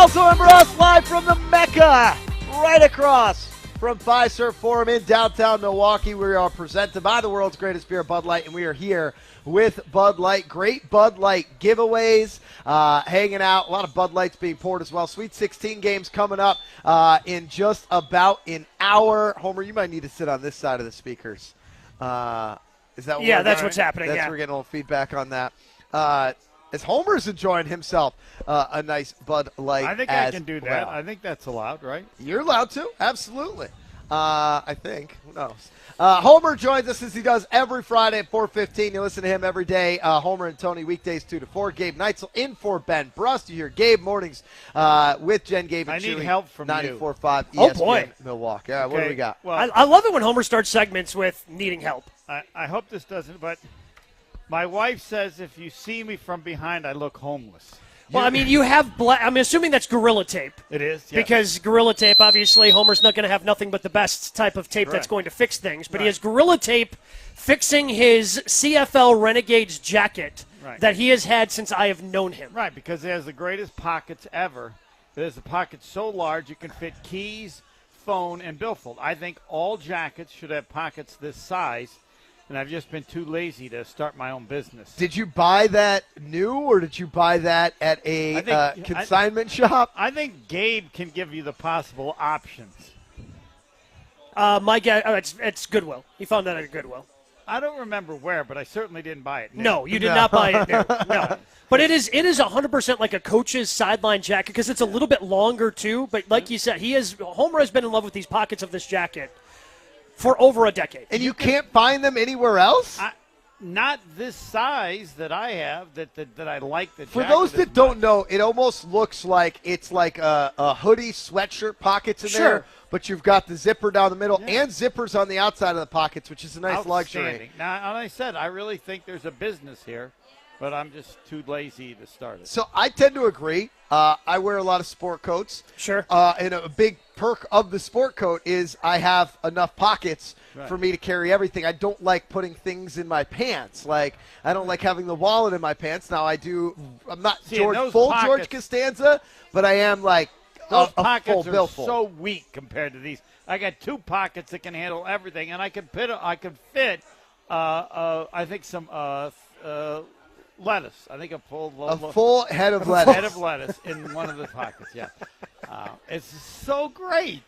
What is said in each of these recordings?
Scalzo and Brust live from the Mecca, right across from Fiserv Forum in downtown Milwaukee. We are presented by the world's greatest beer, Bud Light, and we are here with Bud Light. Great Bud Light giveaways, hanging out. A lot of Bud Lights being poured as well. Sweet 16 games coming up in just about an hour. Homer, you might need to sit on this side of the speakers. Is that what Yeah, that's what's happening. We're getting a little feedback on that. As Homer's enjoying himself a nice Bud Light. I think I can do that. I think that's allowed, right? You're allowed to, absolutely. I think. Who knows? Homer joins us as he does every Friday at 4:15. You listen to him every day. Homer and Tony weekdays 2 to 4. Gabe Neitzel in for Ben Brust. You hear Gabe mornings with Jen, Gabe, and I need Chewy, help from 94.5 Oh, ESPN boy. Milwaukee. All right, what do we got? Well, I love it when Homer starts segments with needing help. I hope this doesn't, but my wife says if you see me from behind, I look homeless. Well, I mean, you have I'm assuming that's Gorilla Tape. It is, yes. Because Gorilla Tape, obviously, Homer's not going to have nothing but the best type of tape that's going to fix things. But he has Gorilla Tape fixing his CFL Renegades jacket that he has had since I have known him. Right, because it has the greatest pockets ever. It has a pocket so large you can fit keys, phone, and billfold. I think all jackets should have pockets this size. And I've just been too lazy to start my own business. Did you buy that new, or did you buy that at a consignment shop? I think Gabe can give you the possible options. My guess, it's Goodwill. He found that at Goodwill. I don't remember where, but I certainly didn't buy it new. No, you did not buy it new. No. But it is 100% like a coach's sideline jacket because it's a little bit longer too. But like you said, Homer has been in love with these pockets of this jacket for over a decade. And you can't find them anywhere else? Not this size that I have that I like the jacket. For those that don't know, it almost looks like it's like a hoodie, sweatshirt pockets in there, but you've got the zipper down the middle and zippers on the outside of the pockets, which is a nice luxury. Now, like I said, I really think there's a business here, but I'm just too lazy to start it. So I tend to agree. I wear a lot of sport coats. Sure. And a big perk of the sport coat is I have enough pockets for me to carry everything. I don't like putting things in my pants. Like, I don't like having the wallet in my pants. Now, I'm not George Costanza, but I am like those a pockets full are billfold. so weak compared to these. I got two pockets that can handle everything, and I can fit I think some lettuce. I think a full head of lettuce. Head of lettuce in one of the pockets. Yeah, it's so great.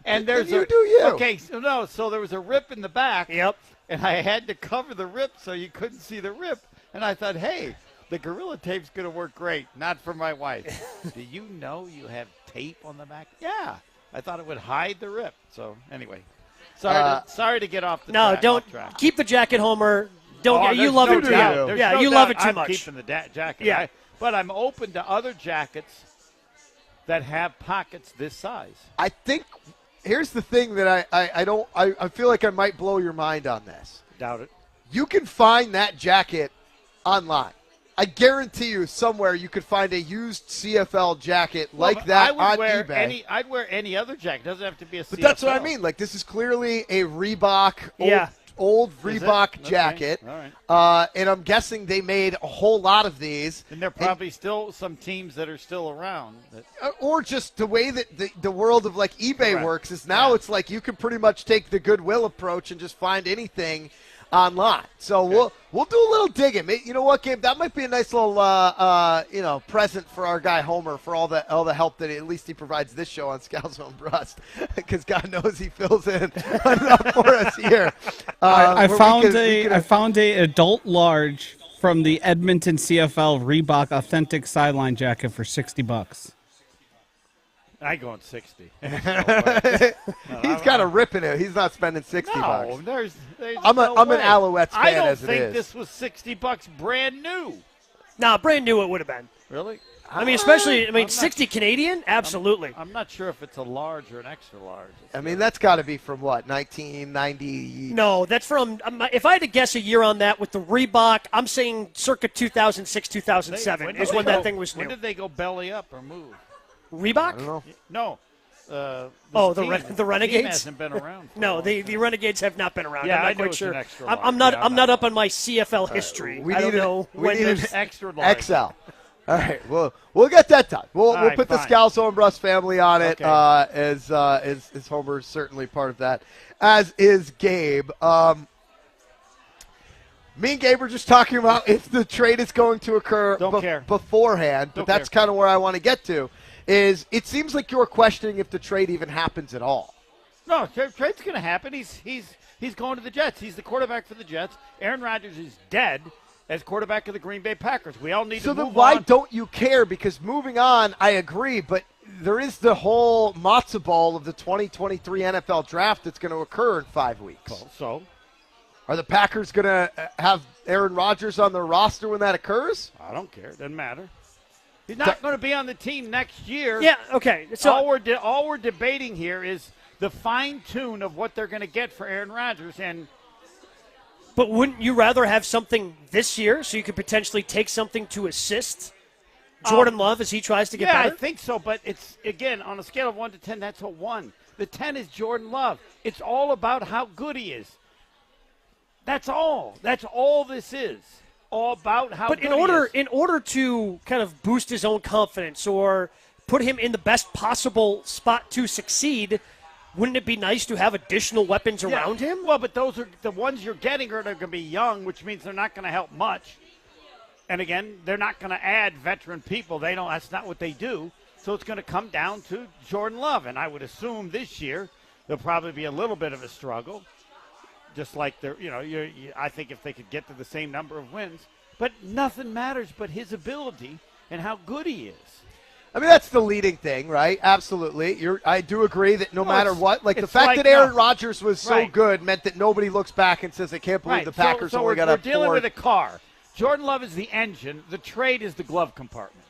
And there's Okay, so there was a rip in the back. Yep. And I had to cover the rip so you couldn't see the rip. And I thought, hey, the Gorilla Tape's going to work great. Not for my wife. Do you know you have tape on the back? Yeah. I thought it would hide the rip. So anyway, sorry to get off the track. No, don't keep the jacket, Homer. You love it too. Yeah, you love it too much. I'm keeping the jacket. Yeah. But I'm open to other jackets that have pockets this size. I think here's the thing that I feel like I might blow your mind on this. Doubt it. You can find that jacket online. I guarantee you somewhere you could find a used CFL jacket like that on eBay. I'd wear any other jacket. It doesn't have to be a CFL. But that's what I mean. Like, this is clearly a Reebok old Reebok jacket. Okay. All right. And I'm guessing they made a whole lot of these. And there are probably still some teams that are still around. Or just the way that the world of, like, eBay works is now it's like you can pretty much take the Goodwill approach and just find anything online. So we'll do a little digging. You know what, Gabe? That might be a nice little present for our guy Homer for all the help that at least he provides this show on Scalzo and Brust, because God knows he fills in enough for us here. I found a adult large from the Edmonton CFL Reebok authentic sideline jacket for $60. I go on 60. He's got a rip in it. He's not spending $60. There's I'm no an way. Alouettes fan. I don't as it think is. this was $60 brand new. Nah, brand new it would have been. Really? I mean, especially 60 Canadian? Absolutely. I'm not sure if it's a large or an extra large. I mean, that's got to be from what, 1990? No, that's from. If I had to guess a year on that with the Reebok, I'm saying circa 2006, 2007 is when that thing was new. When did they go belly up or move? Reebok? I don't know. No. The Renegades? Team hasn't been around. No, the Renegades have not been around. Yeah, I'm not I quite sure. I'm not up on my CFL history. I don't know we need an extra large. XL. All right, well, we'll get that done. We'll right, put the fine. Scalzo and Brust family on it, Okay. as Homer's certainly part of that, as is Gabe. Me and Gabe were just talking about if the trade is going to occur Don't care. beforehand, but Don't that's care. kind of where I want to get to. Is it seems like you're questioning if the trade even happens at all. No, trade's going to happen. He's going to the Jets. He's the quarterback for the Jets. Aaron Rodgers is dead as quarterback of the Green Bay Packers. We all need So to then move why on. don't you care? Because moving on, I agree, but there is the whole matzo ball of the 2023 NFL draft that's going to occur in 5 weeks. So Are the Packers going to have Aaron Rodgers on their roster when that occurs? I don't care. Doesn't matter. He's not going to be on the team next year. Yeah, okay. So all we're debating here is the fine tune of what they're going to get for Aaron Rodgers. And But wouldn't you rather have something this year so you could potentially take something to assist Jordan Love as he tries to get yeah, better? I think so. But it's again on a scale of 1 to 10, that's a 1. The 10 is Jordan Love. It's all about how good he is. That's all. That's all this is. All about how But good he is. in order to kind of boost his own confidence or put him in the best possible spot to succeed, wouldn't it be nice to have additional weapons Yeah. around him? Well, but those are the ones you're getting are going to be young, which means they're not going to help much. And again, they're not going to add veteran people. They don't. That's not what they do. So it's going to come down to Jordan Love, and I would assume this year there'll probably be a little bit of a struggle. Just like they're, I think if they could get to the same number of wins, but nothing matters but his ability and how good he is. I mean, that's the leading thing, right? Absolutely. I do agree that no matter what, like the it's fact like that Aaron no. Rodgers was so Right. good meant that nobody looks back and says, I can't believe Right. the Packers so only we're, got we're a dealing four. with a car. Jordan Love is the engine. The trade is the glove compartment.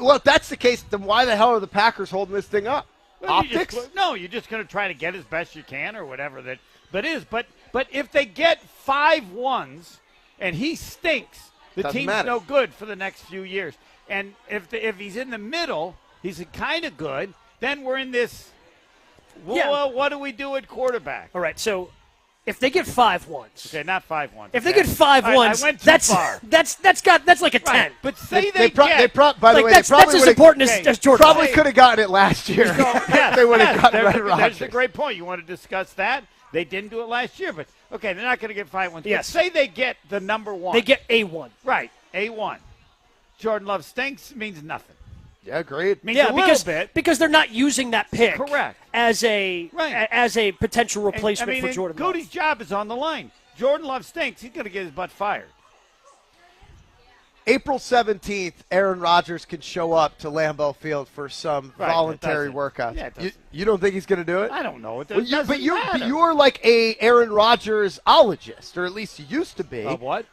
Well, if that's the case, then why the hell are the Packers holding this thing up? Well, Optics? You're just going to try to get as best you can or whatever that is. But if they get 5 1s and he stinks, the Doesn't team's matter. no good for the next few years. And if he's in the middle, he's kind of good. Then we're in this. Well, Yeah. what do we do at quarterback? All right, so if they get 5 1s, Okay, not 5 1s. if they get 5 I 1s, went too that's far. that's like a 10. Right. But say By the Like way, that's they probably as would've- important okay. as Jordan. Probably Love. could have gotten it last year. Yeah, they would have yeah, gotten there's Aaron a- That's Rodgers. a great point. You want to discuss that? They didn't do it last year, but okay, they're not going to get 5 1s. Yes. Say they get the number 1. They get A1. right A1. Jordan Love stinks means nothing. Yeah, agreed. Means Yeah, a little bit. because they're not using that pick Correct. as a Right. as a potential And, replacement for Jordan Love. Goody's job is on the line. Jordan Love stinks. He's going to get his butt fired. April 17th, Aaron Rodgers can show up to Lambeau Field for some Right, voluntary it doesn't. workouts. Yeah, it doesn't. You don't think he's going to do it? I don't know. Well, you're like a Aaron Rodgers-ologist, or at least you used to be. What?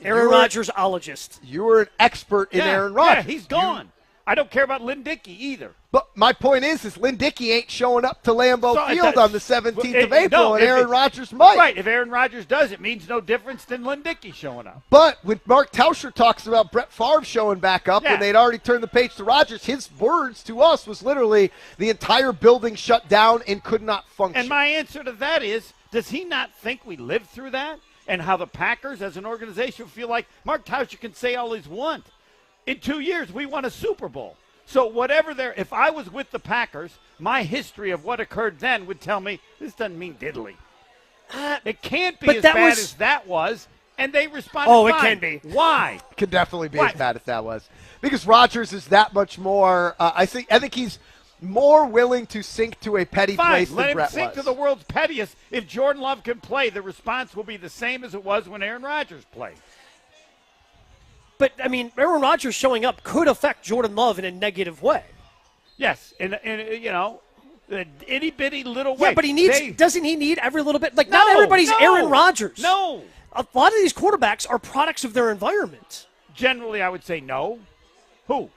Aaron you were- Rodgers-ologist. You were an expert in Aaron Rodgers. Yeah, he's gone. I don't care about Lynn Dickey either. But my point is Lynn Dickey ain't showing up to Lambeau So, Field on the 17th of Well, April, no, and if Aaron it- Rodgers might. Right. If Aaron Rodgers does, it means no difference than Lynn Dickey showing up. But when Mark Tauscher talks about Brett Favre showing back up Yeah. when they'd already turned the page to Rodgers, his words to us was literally the entire building shut down and could not function. And my answer to that is, does he not think we lived through that? And how the Packers as an organization feel like Mark Tauscher can say all he's want. In 2 years, we won a Super Bowl. So if I was with the Packers, my history of what occurred then would tell me this doesn't mean diddly. It can't be but as that bad was- as that was, and they responded Oh, it fine. can be. Why? Could definitely be Right. as bad as that was. Because Rodgers is that much more I think he's more willing to sink to a petty Fine, place let than him Brett sink was. to the world's pettiest. If Jordan Love can play, the response will be the same as it was when Aaron Rodgers played. But, I mean, Aaron Rodgers showing up could affect Jordan Love in a negative way. Yes, in an itty-bitty little way. Yeah, but doesn't he need every little bit? Like, No, not everybody's no, Aaron Rodgers. No. A lot of these quarterbacks are products of their environment. Generally, I would say no. Who?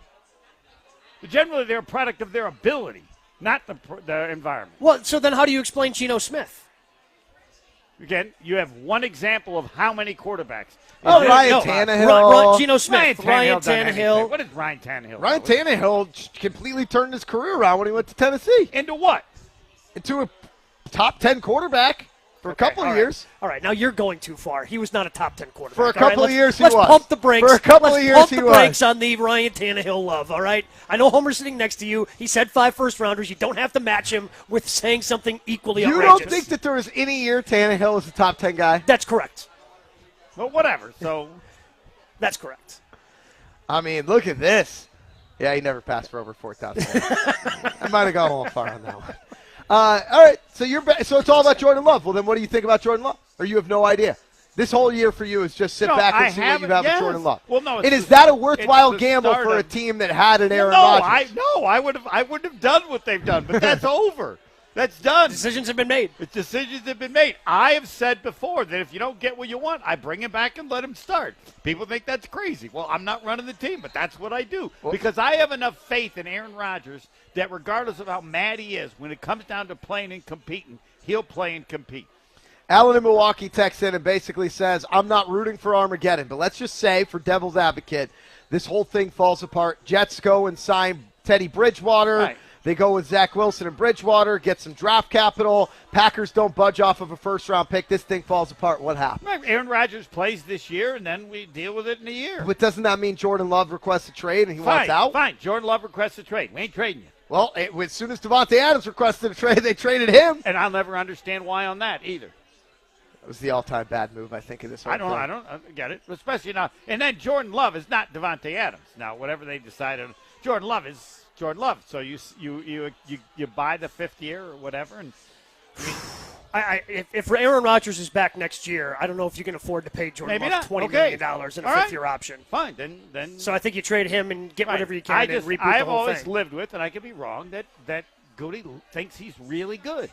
Generally, they're a product of their ability, not the environment. Well, so then how do you explain Geno Smith? Again, you have one example of how many quarterbacks. Oh, Is Ryan no. Tannehill. Geno Smith, Ryan done anything. Tannehill. What is Ryan Tannehill? Ryan do? Tannehill completely turned his career around when he went to Tennessee Into what? into a top 10 quarterback For a couple of years. All right, now you're going too far. He was not a top 10 quarterback. For a couple of years, he was. Let's pump the brakes. For a couple of years, Let's pump the brakes on the Ryan Tannehill love, all right? I know Homer's sitting next to you. He said 5 first-rounders. You don't have to match him with saying something equally outrageous. You don't think that there was any year Tannehill was a top 10 guy? That's correct. Well, whatever. So that's correct. I mean, look at this. Yeah, he never passed for over 4,000. I might have gone a little far on that one. All right, so so it's all about Jordan Love. Well, then what do you think about Jordan Love? Or you have no idea? This whole year for you is just sit back and see what you have with Jordan Love. Well, no, and is that a worthwhile gamble for a team that had an Aaron Rodgers? I wouldn't have done what they've done, but that's over. That's done. Decisions have been made. Decisions have been made. I have said before that if you don't get what you want, I bring him back and let him start. People think that's crazy. Well, I'm not running the team, but that's what I do. Because I have enough faith in Aaron Rodgers that regardless of how mad he is, when it comes down to playing and competing, he'll play and compete. Alan in Milwaukee texts in and basically says, I'm not rooting for Armageddon, but let's just say, for devil's advocate, this whole thing falls apart. Jets go and sign Teddy Bridgewater. Right. They go with Zach Wilson and Bridgewater, get some draft capital. Packers don't budge off of a first-round pick. This thing falls apart. What happens? Right. Aaron Rodgers plays this year, and then we deal with it in a year. But doesn't that mean Jordan Love requests a trade and he wants out? Fine. Jordan Love requests a trade. We ain't trading you. Well, as soon as Devontae Adams requested a trade, they traded him. And I'll never understand why on that either. That was the all-time bad move, I think, in this whole thing. I don't get it, especially now. And then Jordan Love is not Devontae Adams. Now, whatever they decided, Jordan Love is Jordan Love. So you buy the 5th year or whatever. And if Aaron Rodgers is back next year, I don't know if you can afford to pay Jordan Love $20 million in a 5th-year option. Fine, then. So I think you trade him and get whatever you can and reboot the whole thing. I've always lived with, and I could be wrong, that Goody thinks he's really good.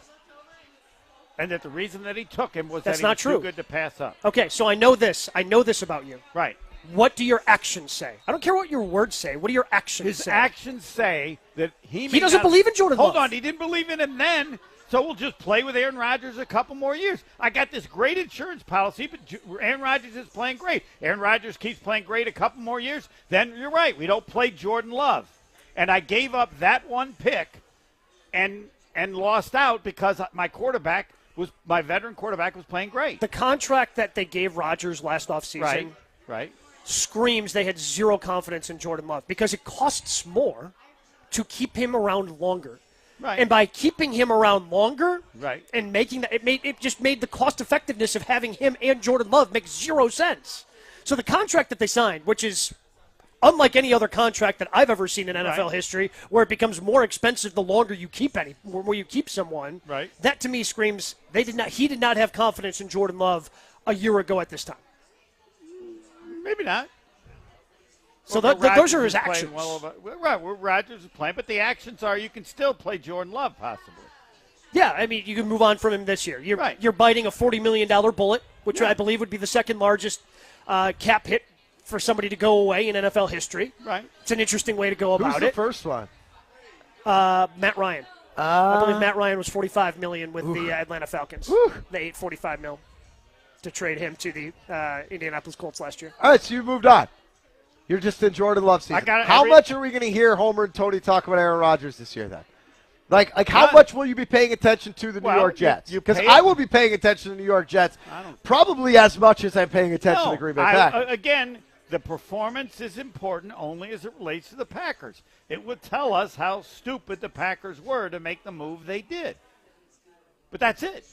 And that the reason that he took him was that he was too good to pass up. Okay, so I know this. I know this about you. Right. What do your actions say? I don't care what your words say. What do your actions say? His actions say that he doesn't believe in Jordan Love. Hold on, he didn't believe in him then, so we'll just play with Aaron Rodgers a couple more years. I got this great insurance policy, but Aaron Rodgers is playing great. Aaron Rodgers keeps playing great a couple more years, then you're right. We don't play Jordan Love. And I gave up that one pick and lost out because my veteran quarterback was playing great. The contract that they gave Rodgers last offseason right. screams they had zero confidence in Jordan Love because it costs more to keep him around longer. Right. And by keeping him around longer right. and making that, it just made the cost effectiveness of having him and Jordan Love make zero sense. So the contract that they signed, which is unlike any other contract that I've ever seen in NFL history, where it becomes more expensive the longer you keep where you keep someone. Right. That to me screams he did not have confidence in Jordan Love a year ago at this time. Maybe not. So those are his actions. Right, where Rodgers is playing, but the actions are you can still play Jordan Love possibly. Yeah, I mean you can move on from him this year. You're biting a $40 million bullet, which I believe would be the second largest cap hit for somebody to go away in NFL history. Right. It's an interesting way to go about it. Who's the first one? Matt Ryan. I believe Matt Ryan was $45 million with the Atlanta Falcons. They ate $45 million to trade him to the Indianapolis Colts last year. All right, so you moved on. You're just in Jordan Love season. How much are we going to hear Homer and Tony talk about Aaron Rodgers this year then? Like how much will you be paying attention to the New York Jets? Because I will be paying attention to the New York Jets probably as much as I'm paying attention to the Green Bay Packers. Again, the performance is important only as it relates to the Packers. It would tell us how stupid the Packers were to make the move they did. But that's it.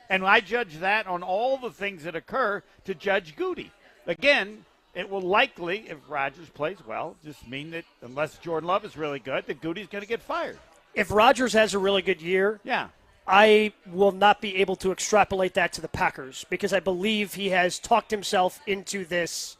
And I judge that on all the things that occur to judge Goody. Again, it will likely, if Rodgers plays well, just mean that unless Jordan Love is really good, that Goody's going to get fired. If Rodgers has a really good year, yeah, I will not be able to extrapolate that to the Packers because I believe he has talked himself into this.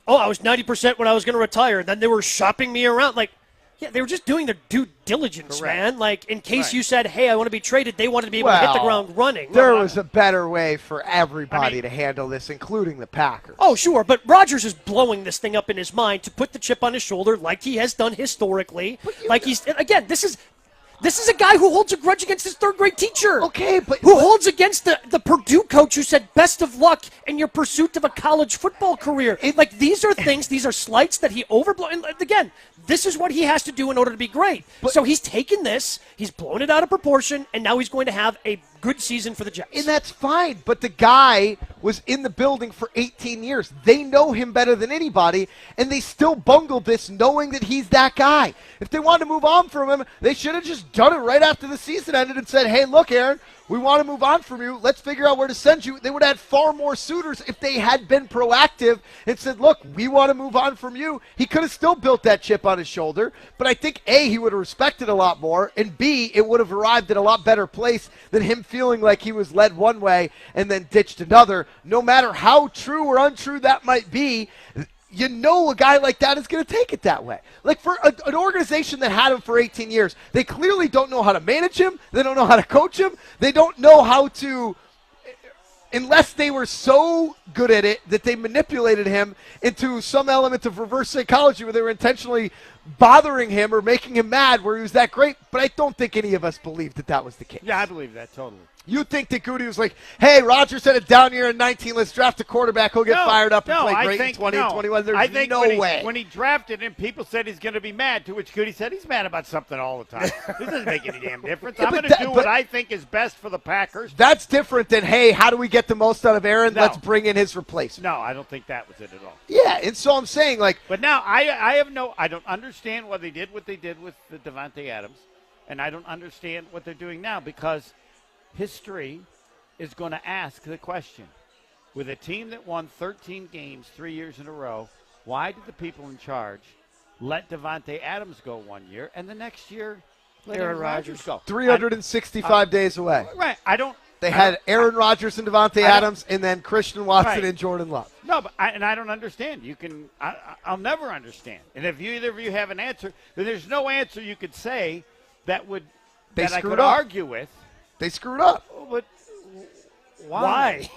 Oh, I was 90% when I was going to retire. Then they were shopping me around. Like, yeah, they were just doing their due diligence, man. Like, in case you said, hey, I want to be traded, they wanted to be able to hit the ground running. There was a better way for everybody to handle this, including the Packers. Oh, sure, but Rodgers is blowing this thing up in his mind to put the chip on his shoulder like he has done historically. Again, this is a guy who holds a grudge against his third-grade teacher. Okay, but who holds against the Purdue coach who said, best of luck in your pursuit of a college football career. These are things, these are slights that he overblown. And again, this is what he has to do in order to be great. So he's taken this, he's blown it out of proportion, and now he's going to have a good season for the Jets. And that's fine, but the guy was in the building for 18 years. They know him better than anybody, and they still bungled this knowing that he's that guy. If they wanted to move on from him, they should have just done it right after the season ended and said, hey, look, Aaron, we want to move on from you. Let's figure out where to send you. They would have had far more suitors if they had been proactive and said, look, we want to move on from you. He could have still built that chip on his shoulder, but I think, A, he would have respected a lot more, and B, it would have arrived at a lot better place than him feeling like he was led one way and then ditched another. No matter how true or untrue that might be, you know a guy like that is going to take it that way. Like for an organization that had him for 18 years, they clearly don't know how to manage him. They don't know how to coach him. They don't know how to, unless they were so good at it that they manipulated him into some element of reverse psychology where they were intentionally bothering him or making him mad where he was that great. But I don't think any of us believed that that was the case. Yeah, I believe that totally. You think that Goody was like, hey, Rodgers had a down year in 19. Let's draft a quarterback. He'll get fired up and play great in 20 and 21. There's no way. When he drafted him, people said he's going to be mad, to which Goody said he's mad about something all the time. This doesn't make any damn difference. I'm going to do what I think is best for the Packers. That's different than, hey, how do we get the most out of Aaron? No. Let's bring in his replacement. No, I don't think that was it at all. Yeah, and so I'm saying, like. But now I don't understand why they did what they did with the Devontae Adams, and I don't understand what they're doing now because history is going to ask the question. With a team that won 13 games 3 years in a row, why did the people in charge let Devontae Adams go 1 year and the next year let Aaron Rodgers go? 365 days away. Right. They had Aaron Rodgers and Devontae Adams and then Christian Watson and Jordan Love. No, but I don't understand. I'll never understand. And if either of you have an answer, then there's no answer you could say that I could argue with. They screwed up. Oh, but why?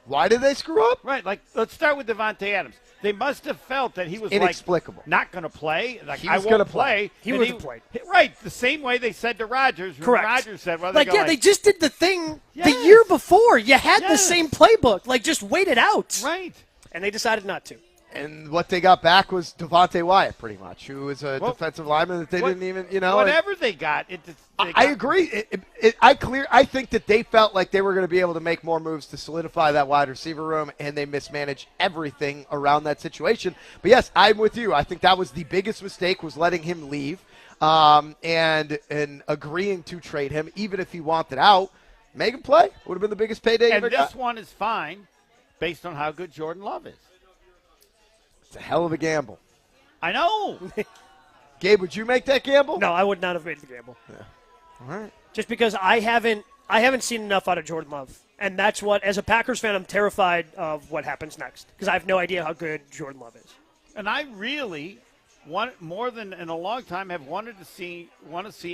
Why did they screw up? Right, like let's start with Devontae Adams. They must have felt that he was inexplicable. Like not going to play. Like he I was won't play. He would have played. Right, the same way they said to Rodgers. Correct. Rodgers said, well, they just did the thing the year before. You had the same playbook. Like just wait it out. Right. And they decided not to. And what they got back was Devontae Wyatt, pretty much, who was a defensive lineman that they didn't even, Whatever they got. I agree. I think that they felt like they were going to be able to make more moves to solidify that wide receiver room, and they mismanaged everything around that situation. But, yes, I'm with you. I think that was the biggest mistake was letting him leave and agreeing to trade him, even if he wanted out. Make him play. Would have been the biggest payday you ever got. And this one is fine based on how good Jordan Love is. It's a hell of a gamble. I know. Gabe, would you make that gamble? No, I would not have made the gamble. Yeah. All right. Just because I haven't seen enough out of Jordan Love. And that's what, as a Packers fan, I'm terrified of what happens next. Because I have no idea how good Jordan Love is. And I really, more than in a long time, have wanted to see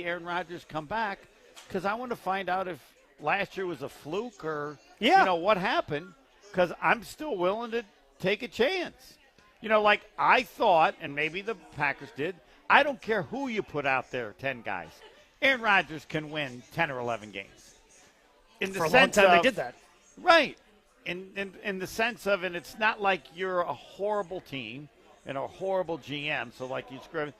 Aaron Rodgers come back because I want to find out if last year was a fluke or what happened. Because I'm still willing to take a chance. Like I thought, and maybe the Packers did, I don't care who you put out there, 10 guys. Aaron Rodgers can win 10 or 11 games. For a long time they did that. Right. In the sense of, and it's not like you're a horrible team and a horrible GM, so like you screw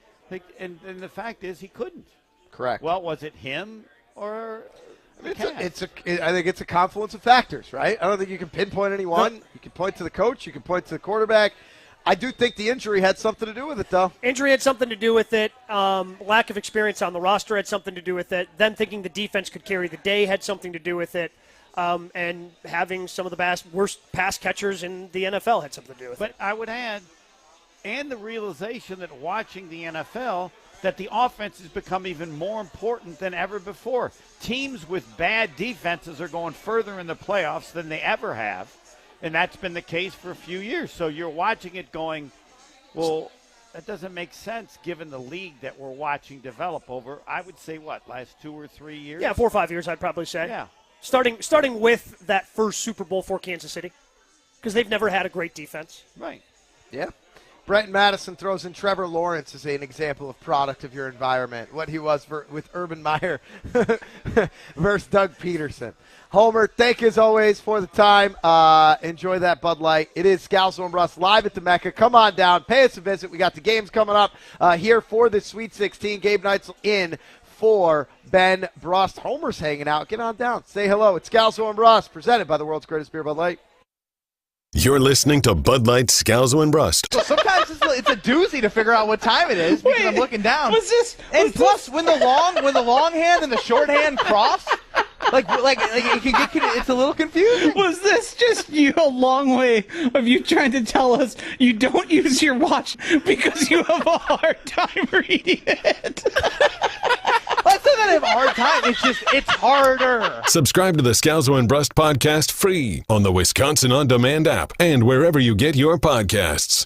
and the fact is he couldn't. Correct. Well, was it him or I think it's a confluence of factors, right? I don't think you can pinpoint anyone. You can point to the coach. You can point to the quarterback. I do think the injury had something to do with it, though. Injury had something to do with it. Lack of experience on the roster had something to do with it. Them thinking the defense could carry the day had something to do with it. And having some of the worst pass catchers in the NFL had something to do with it. But I would add, and the realization that watching the NFL, that the offense has become even more important than ever before. Teams with bad defenses are going further in the playoffs than they ever have. And that's been the case for a few years. So you're watching it going, well, that doesn't make sense given the league that we're watching develop over, I would say, last 2 or 3 years? Yeah, 4 or 5 years, I'd probably say. Yeah. Starting with that first Super Bowl for Kansas City, because they've never had a great defense. Right. Yeah. Brent Madison throws in Trevor Lawrence as an example of product of your environment, what he was with Urban Meyer versus Doug Peterson. Homer, thank you as always for the time. Enjoy that Bud Light. It is Scalzo and Brust live at the Mecca. Come on down. Pay us a visit. We got the games coming up here for the Sweet 16. Gabe Neitzel in for Ben Brust. Homer's hanging out. Get on down. Say hello. It's Scalzo and Brust, presented by the world's greatest beer, Bud Light. You're listening to Bud Light, Scalzo, and Brust. Well, sometimes it's a doozy to figure out what time it is because I'm looking down. Plus, when the long hand and the short hand cross, it's a little confusing. Was this just a long way of you trying to tell us you don't use your watch because you have a hard time reading it? Well, it's not that I have a hard time. It's harder. Subscribe to the Scalzo and Brust podcast free on the Wisconsin On Demand app and wherever you get your podcasts.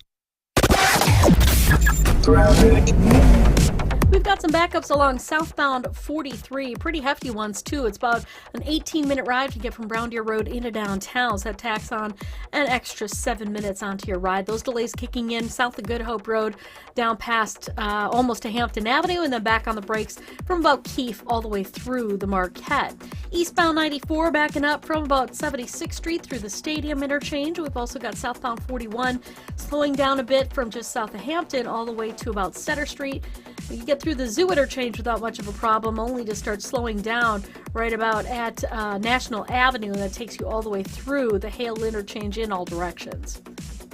We've got some backups along southbound 43, pretty hefty ones too. It's about an 18-minute ride to get from Brown Deer Road into downtown. So that tacks on an extra 7 minutes onto your ride. Those delays kicking in south of Good Hope Road down past almost to Hampton Avenue, and then back on the brakes from about Keefe all the way through the Marquette. Eastbound 94 backing up from about 76th Street through the Stadium interchange. We've also got southbound 41 slowing down a bit from just south of Hampton all the way to about Center Street. You get through the Zoo interchange without much of a problem, only to start slowing down right about at National Avenue, and that takes you all the way through the Hale interchange in all directions.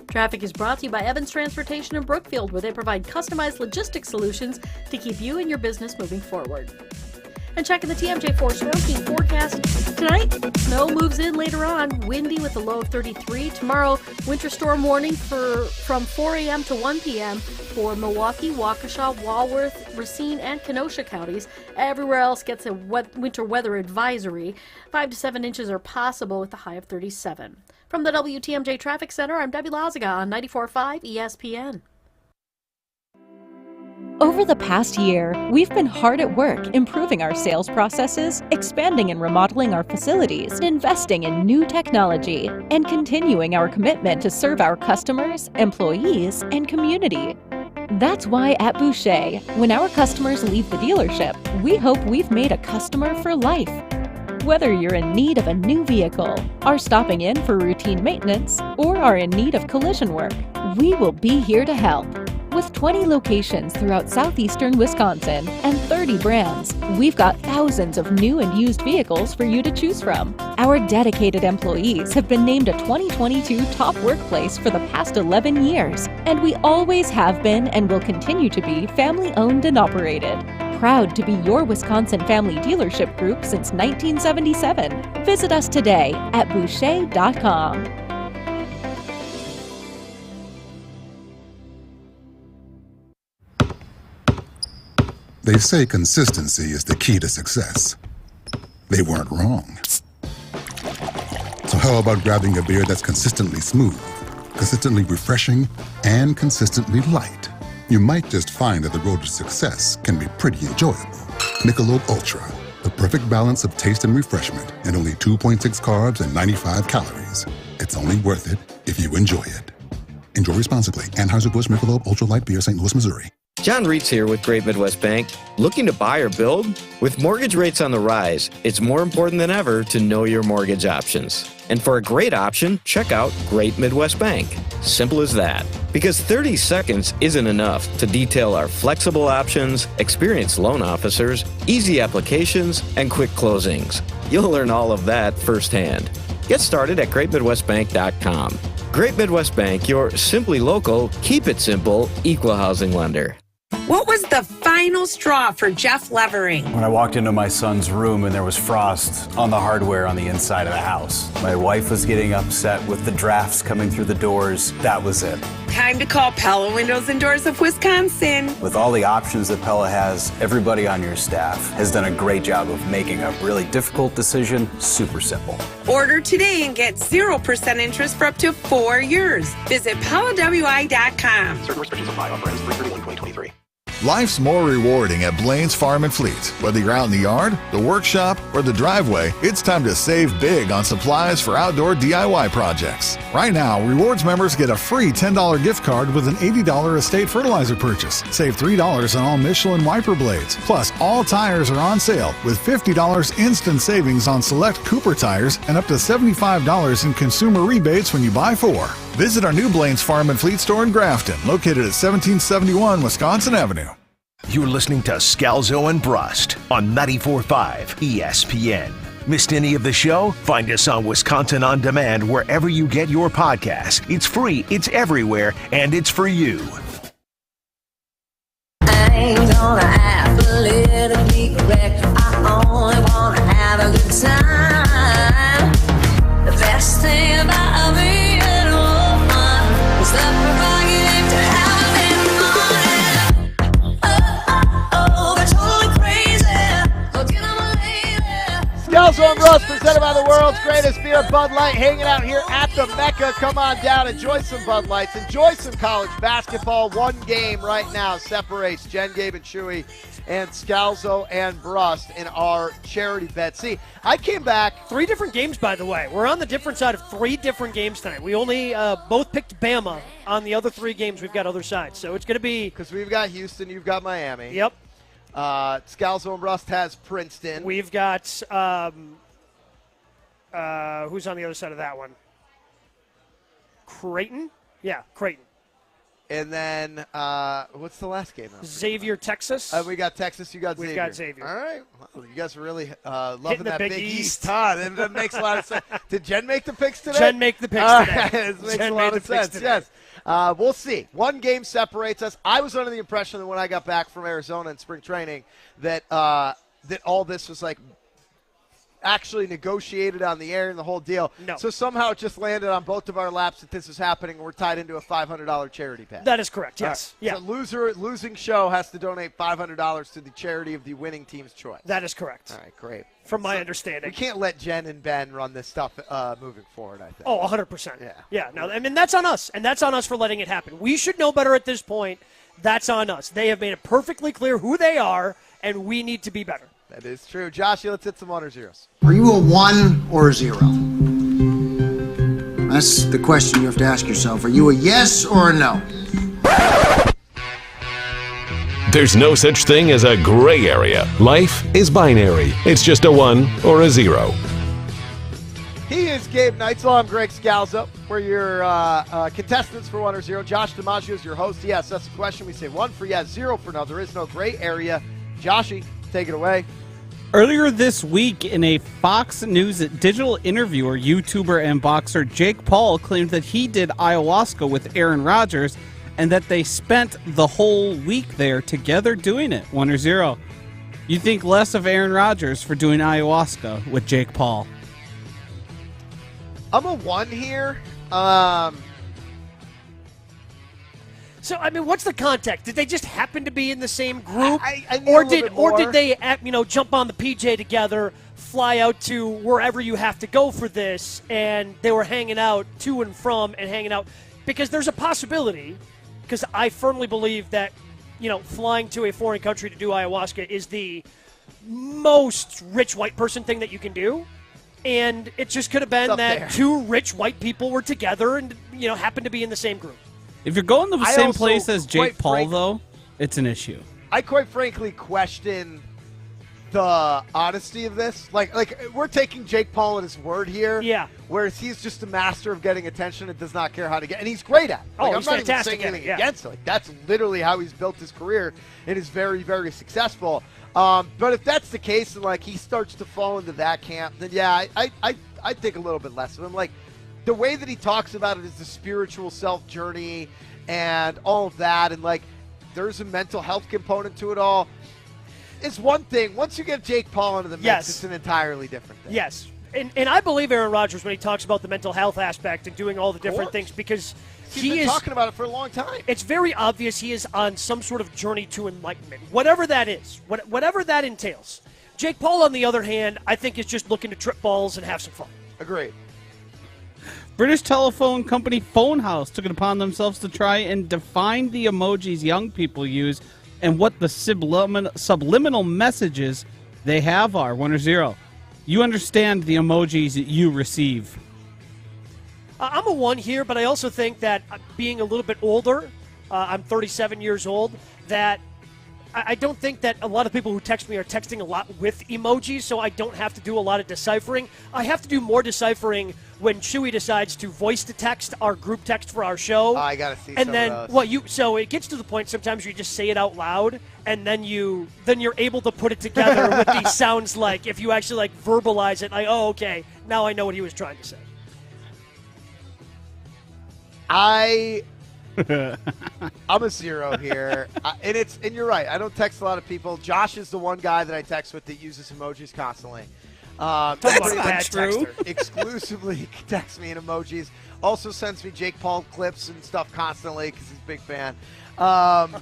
Traffic is brought to you by Evans Transportation in Brookfield, where they provide customized logistics solutions to keep you and your business moving forward. And checking the TMJ4 Storm Team forecast tonight, snow moves in later on, windy with a low of 33. Tomorrow, winter storm warning from 4 a.m. to 1 p.m. for Milwaukee, Waukesha, Walworth, Racine, and Kenosha counties. Everywhere else gets a winter weather advisory. 5 to 7 inches are possible with a high of 37. From the WTMJ Traffic Center, I'm Debbie Lazaga on 94.5 ESPN. Over the past year, we've been hard at work improving our sales processes, expanding and remodeling our facilities, investing in new technology, and continuing our commitment to serve our customers, employees, and community. That's why at Boucher, when our customers leave the dealership, we hope we've made a customer for life. Whether you're in need of a new vehicle, are stopping in for routine maintenance, or are in need of collision work, we will be here to help. With 20 locations throughout southeastern Wisconsin and 30 brands, we've got thousands of new and used vehicles for you to choose from. Our dedicated employees have been named a 2022 top workplace for the past 11 years, and we always have been and will continue to be family-owned and operated. Proud to be your Wisconsin family dealership group since 1977. Visit us today at Boucher.com. They say consistency is the key to success. They weren't wrong. So how about grabbing a beer that's consistently smooth, consistently refreshing, and consistently light? You might just find that the road to success can be pretty enjoyable. Michelob Ultra, the perfect balance of taste and refreshment, and only 2.6 carbs and 95 calories. It's only worth it if you enjoy it. Enjoy responsibly. Anheuser-Busch Michelob Ultra Light Beer, St. Louis, Missouri. John Reitz here with Great Midwest Bank. Looking to buy or build? With mortgage rates on the rise, it's more important than ever to know your mortgage options. And for a great option, check out Great Midwest Bank. Simple as that. Because 30 seconds isn't enough to detail our flexible options, experienced loan officers, easy applications, and quick closings. You'll learn all of that firsthand. Get started at greatmidwestbank.com. Great Midwest Bank, your simply local, keep it simple, equal housing lender. What was the final straw for Jeff Levering? When I walked into my son's room and there was frost on the hardware on the inside of the house. My wife was getting upset with the drafts coming through the doors. That was it. Time to call Pella Windows and Doors of Wisconsin. With all the options that Pella has, everybody on your staff has done a great job of making a really difficult decision super simple. Order today and get 0% interest for up to 4 years. Visit PellaWI.com. Certain restrictions apply. Offer ends 3/31/2023. Life's more rewarding at Blaine's Farm and Fleet. Whether you're out in the yard, the workshop, or the driveway, it's time to save big on supplies for outdoor DIY projects. Right now, Rewards members get a free $10 gift card with an $80 estate fertilizer purchase. Save $3 on all Michelin wiper blades. Plus, all tires are on sale with $50 instant savings on select Cooper tires and up to $75 in consumer rebates when you buy 4. Visit our new Blaine's Farm and Fleet store in Grafton, located at 1771 Wisconsin Avenue. You're listening to Scalzo and Brust on 94.5 ESPN. Missed any of the show? Find us on Wisconsin On Demand wherever you get your podcasts. It's free, it's everywhere, and it's for you. I ain't gonna have politically correct. I only wanna have a good time. The best thing about being a woman is the prerogative to have it morning. They're totally crazy. Looking at my lady. Scalzo and Brust, presented by the world's greatest beer, Bud Light, hanging out here at the Mecca. Come on down, enjoy some Bud Lights, enjoy some college basketball. One game right now separates Jen, Gabe, and Chewy and Scalzo and Brust in our charity bet. See, I came back. 3 different games, by the way. We're on the different side of 3 different games tonight. We only both picked Bama on the other 3 games. We've got other sides. So it's going to be. Because we've got Houston, you've got Miami. Yep. Scalzo and Brust has Princeton. We've got. Who's on the other side of that one? Creighton? Yeah, Creighton. And then, what's the last game? Xavier, Texas. We got Texas, you got Xavier. We've got Xavier. All right. Well, you guys are really loving the that Big Big East. huh? That makes a lot of sense. Did Jen make the picks today? Jen make the picks today. This makes Jen a lot made of the picks sense, today. yes. We'll see. One game separates us. I was under the impression that when I got back from Arizona in spring training that that all this was like actually negotiated on the air and the whole deal. No. So somehow it just landed on both of our laps that this is happening, and we're tied into a $500 charity pack. That is correct, yes. Right. Yeah. So losing show has to donate $500 to the charity of the winning team's choice. That is correct. All right, great. From my understanding. We can't let Jen and Ben run this stuff moving forward, I think. Oh, 100%. Yeah. Yeah. No, I mean, that's on us, and that's on us for letting it happen. We should know better at this point. That's on us. They have made it perfectly clear who they are, and we need to be better. That is true. Josh, let's hit some 1 or zeros. Are you a 1 or a 0? That's the question you have to ask yourself. Are you a yes or a no? There's no such thing as a gray area. Life is binary. It's just a 1 or a 0. He is Gabe Neitzel. I'm Greg Scalzo. We're your contestants for 1 or 0. Josh DiMaggio is your host. Yes, that's the question. We say 1 for yes, 0 for no. There is no gray area. Joshy, take it away. Earlier this week, in a Fox News digital interviewer, YouTuber and boxer Jake Paul claimed that he did ayahuasca with Aaron Rodgers and that they spent the whole week there together doing it. 1 or 0. You think less of Aaron Rodgers for doing ayahuasca with Jake Paul? I'm a 1 here. So, I mean, what's the context? Did they just happen to be in the same group? I or did they, jump on the PJ together, fly out to wherever you have to go for this, and they were hanging out to and from and hanging out? Because there's a possibility, because I firmly believe that, flying to a foreign country to do ayahuasca is the most rich white person thing that you can do. And it just could have been that 2 rich white people were together and, happened to be in the same group. If you're going to the same place as Jake Paul, though, it's an issue. I quite frankly question the honesty of this. Like we're taking Jake Paul at his word here. Yeah. Whereas he's just a master of getting attention and does not care how to get. And he's great at it. I'm not fantastic even saying anything against it. Like, that's literally how he's built his career and is very, very successful. But if that's the case and he starts to fall into that camp, then yeah, I think a little bit less of him. Like, the way that he talks about it is the spiritual self journey and all of that, and there's a mental health component to it all. It's one thing. Once you get Jake Paul into the mix, it's an entirely different thing. Yes. And I believe Aaron Rodgers when he talks about the mental health aspect and doing all the different things, because he's been talking about it for a long time. It's very obvious he is on some sort of journey to enlightenment, whatever that is, whatever that entails. Jake Paul, on the other hand, I think is just looking to trip balls and have some fun. Agreed. British telephone company Phonehouse took it upon themselves to try and define the emojis young people use and what the subliminal messages they have are. 1 or 0. You understand the emojis that you receive. I'm a 1 here, but I also think that being a little bit older, I'm 37 years old, that I don't think that a lot of people who text me are texting a lot with emojis, so I don't have to do a lot of deciphering. I have to do more deciphering when Chewy decides to voice to text our group text for our show. I gotta see. And some then, of those. well, so it gets to the point sometimes you just say it out loud, and then you're able to put it together with these sounds like if you actually like verbalize it, like, oh, okay, now I know what he was trying to say. I'm a 0 here, and you're right. I don't text a lot of people. Josh is the one guy that I text with that uses emojis constantly. That's not true. Exclusively texts me in emojis. Also sends me Jake Paul clips and stuff constantly because he's a big fan.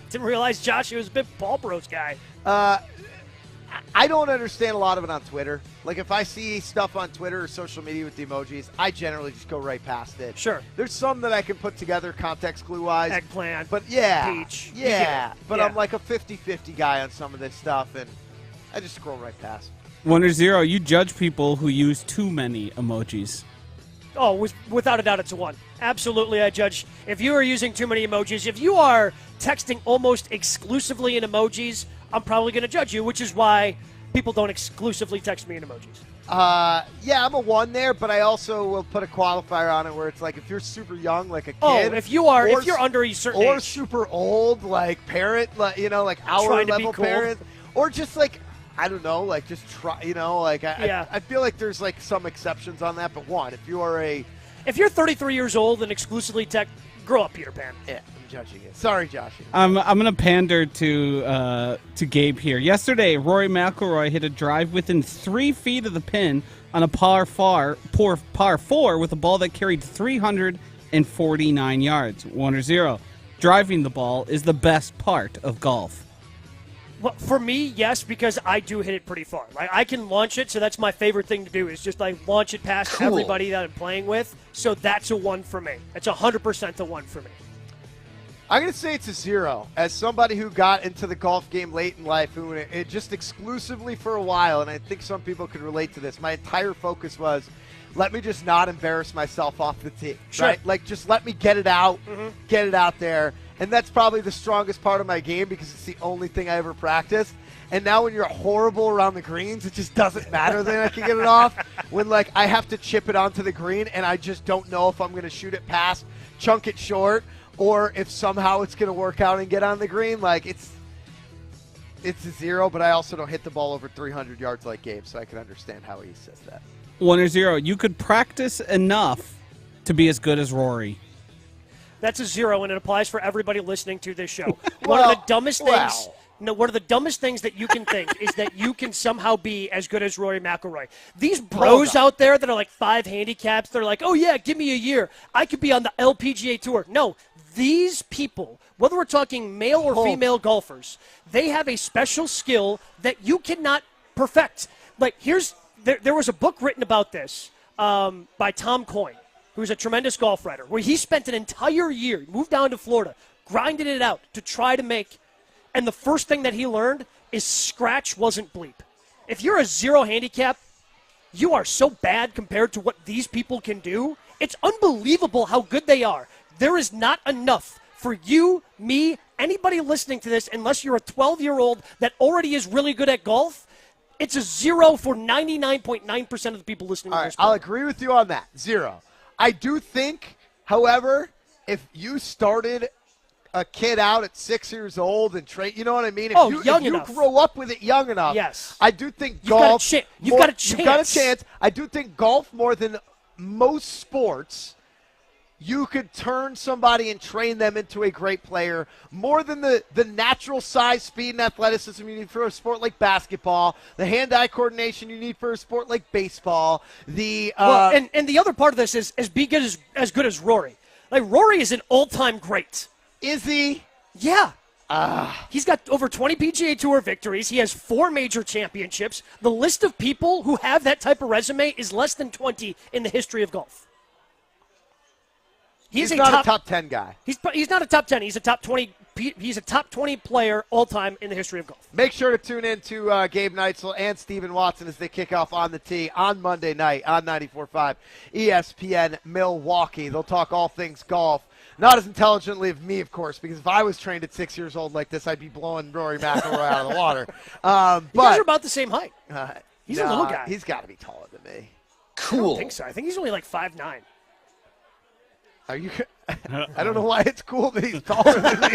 Didn't realize Josh was a big Paul Bros guy. I don't understand a lot of it on Twitter. Like, if I see stuff on Twitter or social media with the emojis, I generally just go right past it. Sure. There's some that I can put together context clue-wise. Eggplant. But, yeah. Peach. Yeah. But Yeah. I'm like a 50-50 guy on some of this stuff, and I just scroll right past. Wonder Zero, you judge people who use too many emojis. Oh, without a doubt, it's a 1. Absolutely, I judge. If you are using too many emojis, if you are texting almost exclusively in emojis, I'm probably going to judge you, which is why people don't exclusively text me in emojis. Yeah, I'm a 1 there, but I also will put a qualifier on it where it's like if you're super young, like a kid. Oh, if you're under a certain or age. super old, like parent, like, like our Trying to level be cool. parent, or just like I don't know, like just try, like I feel like there's like some exceptions on that, but 1, if you're 33 years old and exclusively text, grow up, Peter Pan. Yeah, I'm judging it. Sorry, Josh. I'm gonna pander to Gabe here. Yesterday, Rory McIlroy hit a drive within 3 feet of the pin on a par 4 with a ball that carried 349 yards. 1-0. Driving the ball is the best part of golf. Well, for me, yes, because I do hit it pretty far. Like, I can launch it, so that's my favorite thing to do is just like launch it past everybody that I'm playing with. So that's a 1 for me. It's 100% a 1 for me. I'm going to say it's a 0. As somebody who got into the golf game late in life, who it just exclusively for a while, and I think some people could relate to this, my entire focus was, let me just not embarrass myself off the tee. Sure. Right? Like, just let me get it out, get it out there. And that's probably the strongest part of my game because it's the only thing I ever practiced. And now when you're horrible around the greens, it just doesn't matter that I can get it off. When, like, I have to chip it onto the green and I just don't know if I'm going to shoot it past, chunk it short, or if somehow it's going to work out and get on the green. Like, it's a 0, but I also don't hit the ball over 300 yards like Gabe, so I can understand how he says that. 1-0. You could practice enough to be as good as Rory. That's a 0, and it applies for everybody listening to this show. One of the dumbest things. No, one of the dumbest things that you can think is that you can somehow be as good as Rory McIlroy. These bros out there that are like 5 handicaps, they're like, oh, yeah, give me a year. I could be on the LPGA Tour. No, these people, whether we're talking male or female golfers, they have a special skill that you cannot perfect. Like, there was a book written about this by Tom Coyne, who's a tremendous golf writer, where he spent an entire year, moved down to Florida, grinding it out to try to make. And the first thing that he learned is scratch wasn't bleep. If you're a 0 handicap, you are so bad compared to what these people can do. It's unbelievable how good they are. There is not enough for you, me, anybody listening to this, unless you're a 12-year-old that already is really good at golf. It's a 0 for 99.9% of the people listening to this. I'll agree with you on that. 0. I do think, however, if you started a kid out at 6 years old and you know what I mean? If you grow up with it young enough, yes. I do think golf. You've got a chance. You've got a chance. I do think golf, more than most sports, you could turn somebody and train them into a great player more than the natural size, speed, and athleticism you need for a sport like basketball, the hand-eye coordination you need for a sport like baseball. And the other part of this is be good as good as Rory. Like, Rory is an all-time great. Is he? Yeah. He's got over 20 PGA Tour victories. He has 4 major championships. The list of people who have that type of resume is less than 20 in the history of golf. He's not a top 10 guy. He's not a top 10. He's a top 20 he's a top 20 player all time in the history of golf. Make sure to tune in to Gabe Neitzel and Stephen Watson as they kick off on the tee on Monday night on 94.5 ESPN Milwaukee. They'll talk all things golf. Not as intelligently of me, of course, because if I was trained at 6 years old like this, I'd be blowing Rory McIlroy out of the water. You guys are about the same height. He's a little guy. He's got to be taller than me. Cool. I don't think so. I think he's only like 5'9". Are you? I don't know why it's cool that he's taller than me.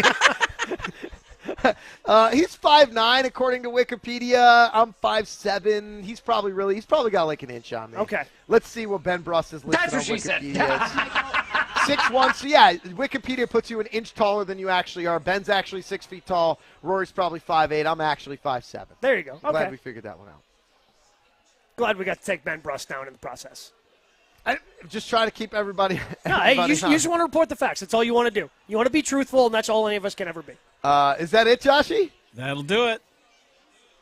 He's 5'9", according to Wikipedia. I'm 5'7". He's probably got like an inch on me. Okay. Let's see what Ben Brust is listed That's what on she said. Wikipedia. 6'1", so yeah, Wikipedia puts you an inch taller than you actually are. Ben's actually 6 feet tall. Rory's probably 5'8". I'm actually 5'7". There you go. Okay. Glad we figured that one out. Glad we got to take Ben Brust down in the process. I just try to keep everybody. No, hey, you just want to report the facts. That's all you want to do. You want to be truthful, and that's all any of us can ever be. Is that it, Joshy? That'll do it.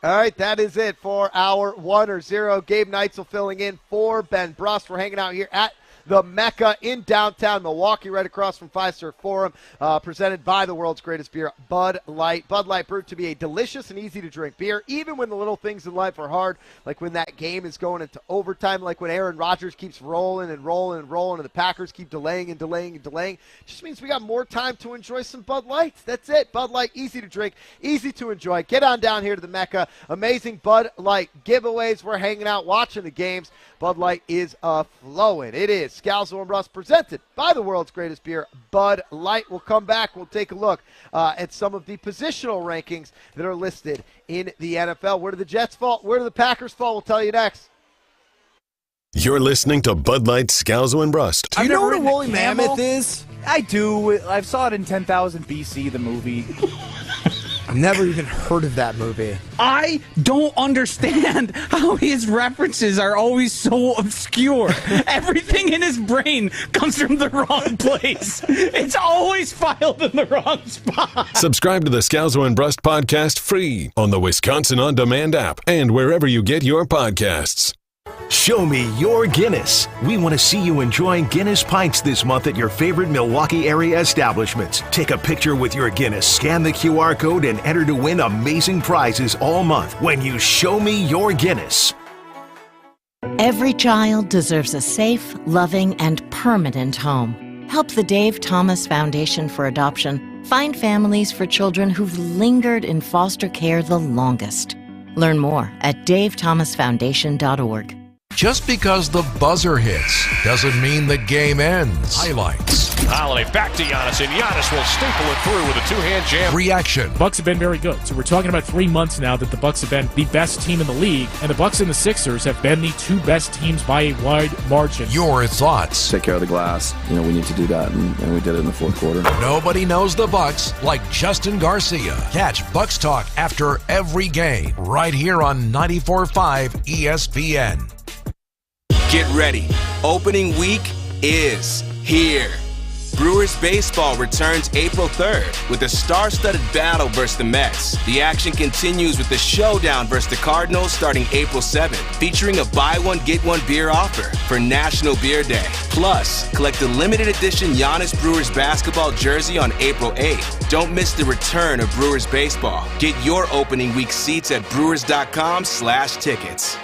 All right, that is it for our 1 or 0. Gabe Neitzel filling in for Ben Brust. We're hanging out here at the Mecca in downtown Milwaukee, right across from Fiserv Forum, presented by the world's greatest beer, Bud Light. Bud Light proved to be a delicious and easy-to-drink beer, even when the little things in life are hard, like when that game is going into overtime, like when Aaron Rodgers keeps rolling and rolling and rolling, and the Packers keep delaying and delaying and delaying. It just means we got more time to enjoy some Bud Lights. That's it. Bud Light, easy to drink, easy to enjoy. Get on down here to the Mecca. Amazing Bud Light giveaways. We're hanging out, watching the games. Bud Light is flowing. It is Scalzo and Brust, presented by the world's greatest beer, Bud Light. We'll come back. We'll take a look at some of the positional rankings that are listed in the NFL. Where do the Jets fall? Where do the Packers fall? We'll tell you next. You're listening to Bud Light, Scalzo, and Brust. Do you know what a woolly mammoth is? I do. I saw it in 10,000 BC, the movie. I've never even heard of that movie. I don't understand how his references are always so obscure. Everything in his brain comes from the wrong place. It's always filed in the wrong spot. Subscribe to the Scalzo and Brust podcast free on the Wisconsin On Demand app and wherever you get your podcasts. Show me your Guinness. We want to see you enjoying Guinness pints this month at your favorite Milwaukee area establishments. Take a picture with your Guinness, scan the QR code, and enter to win amazing prizes all month when you show me your Guinness. Every child deserves a safe, loving, and permanent home. Help the Dave Thomas Foundation for Adoption find families for children who've lingered in foster care the longest. Learn more at davethomasfoundation.org. Just because the buzzer hits doesn't mean the game ends. Highlights. Holiday back to Giannis, and Giannis will staple it through with a two-hand jam. Reaction. Bucks have been very good. So we're talking about 3 months now that the Bucks have been the best team in the league, and the Bucks and the Sixers have been the 2 best teams by a wide margin. Your thoughts. Take care of the glass. We need to do that, and we did it in the fourth quarter. Nobody knows the Bucks like Justin Garcia. Catch Bucks Talk after every game right here on 94.5 ESPN. Get ready. Opening week is here. Brewers baseball returns April 3rd with a star-studded battle versus the Mets. The action continues with the showdown versus the Cardinals starting April 7th, featuring a buy-one-get-one beer offer for National Beer Day. Plus, collect the limited edition Giannis Brewers basketball jersey on April 8th. Don't miss the return of Brewers baseball. Get your opening week seats at brewers.com/tickets.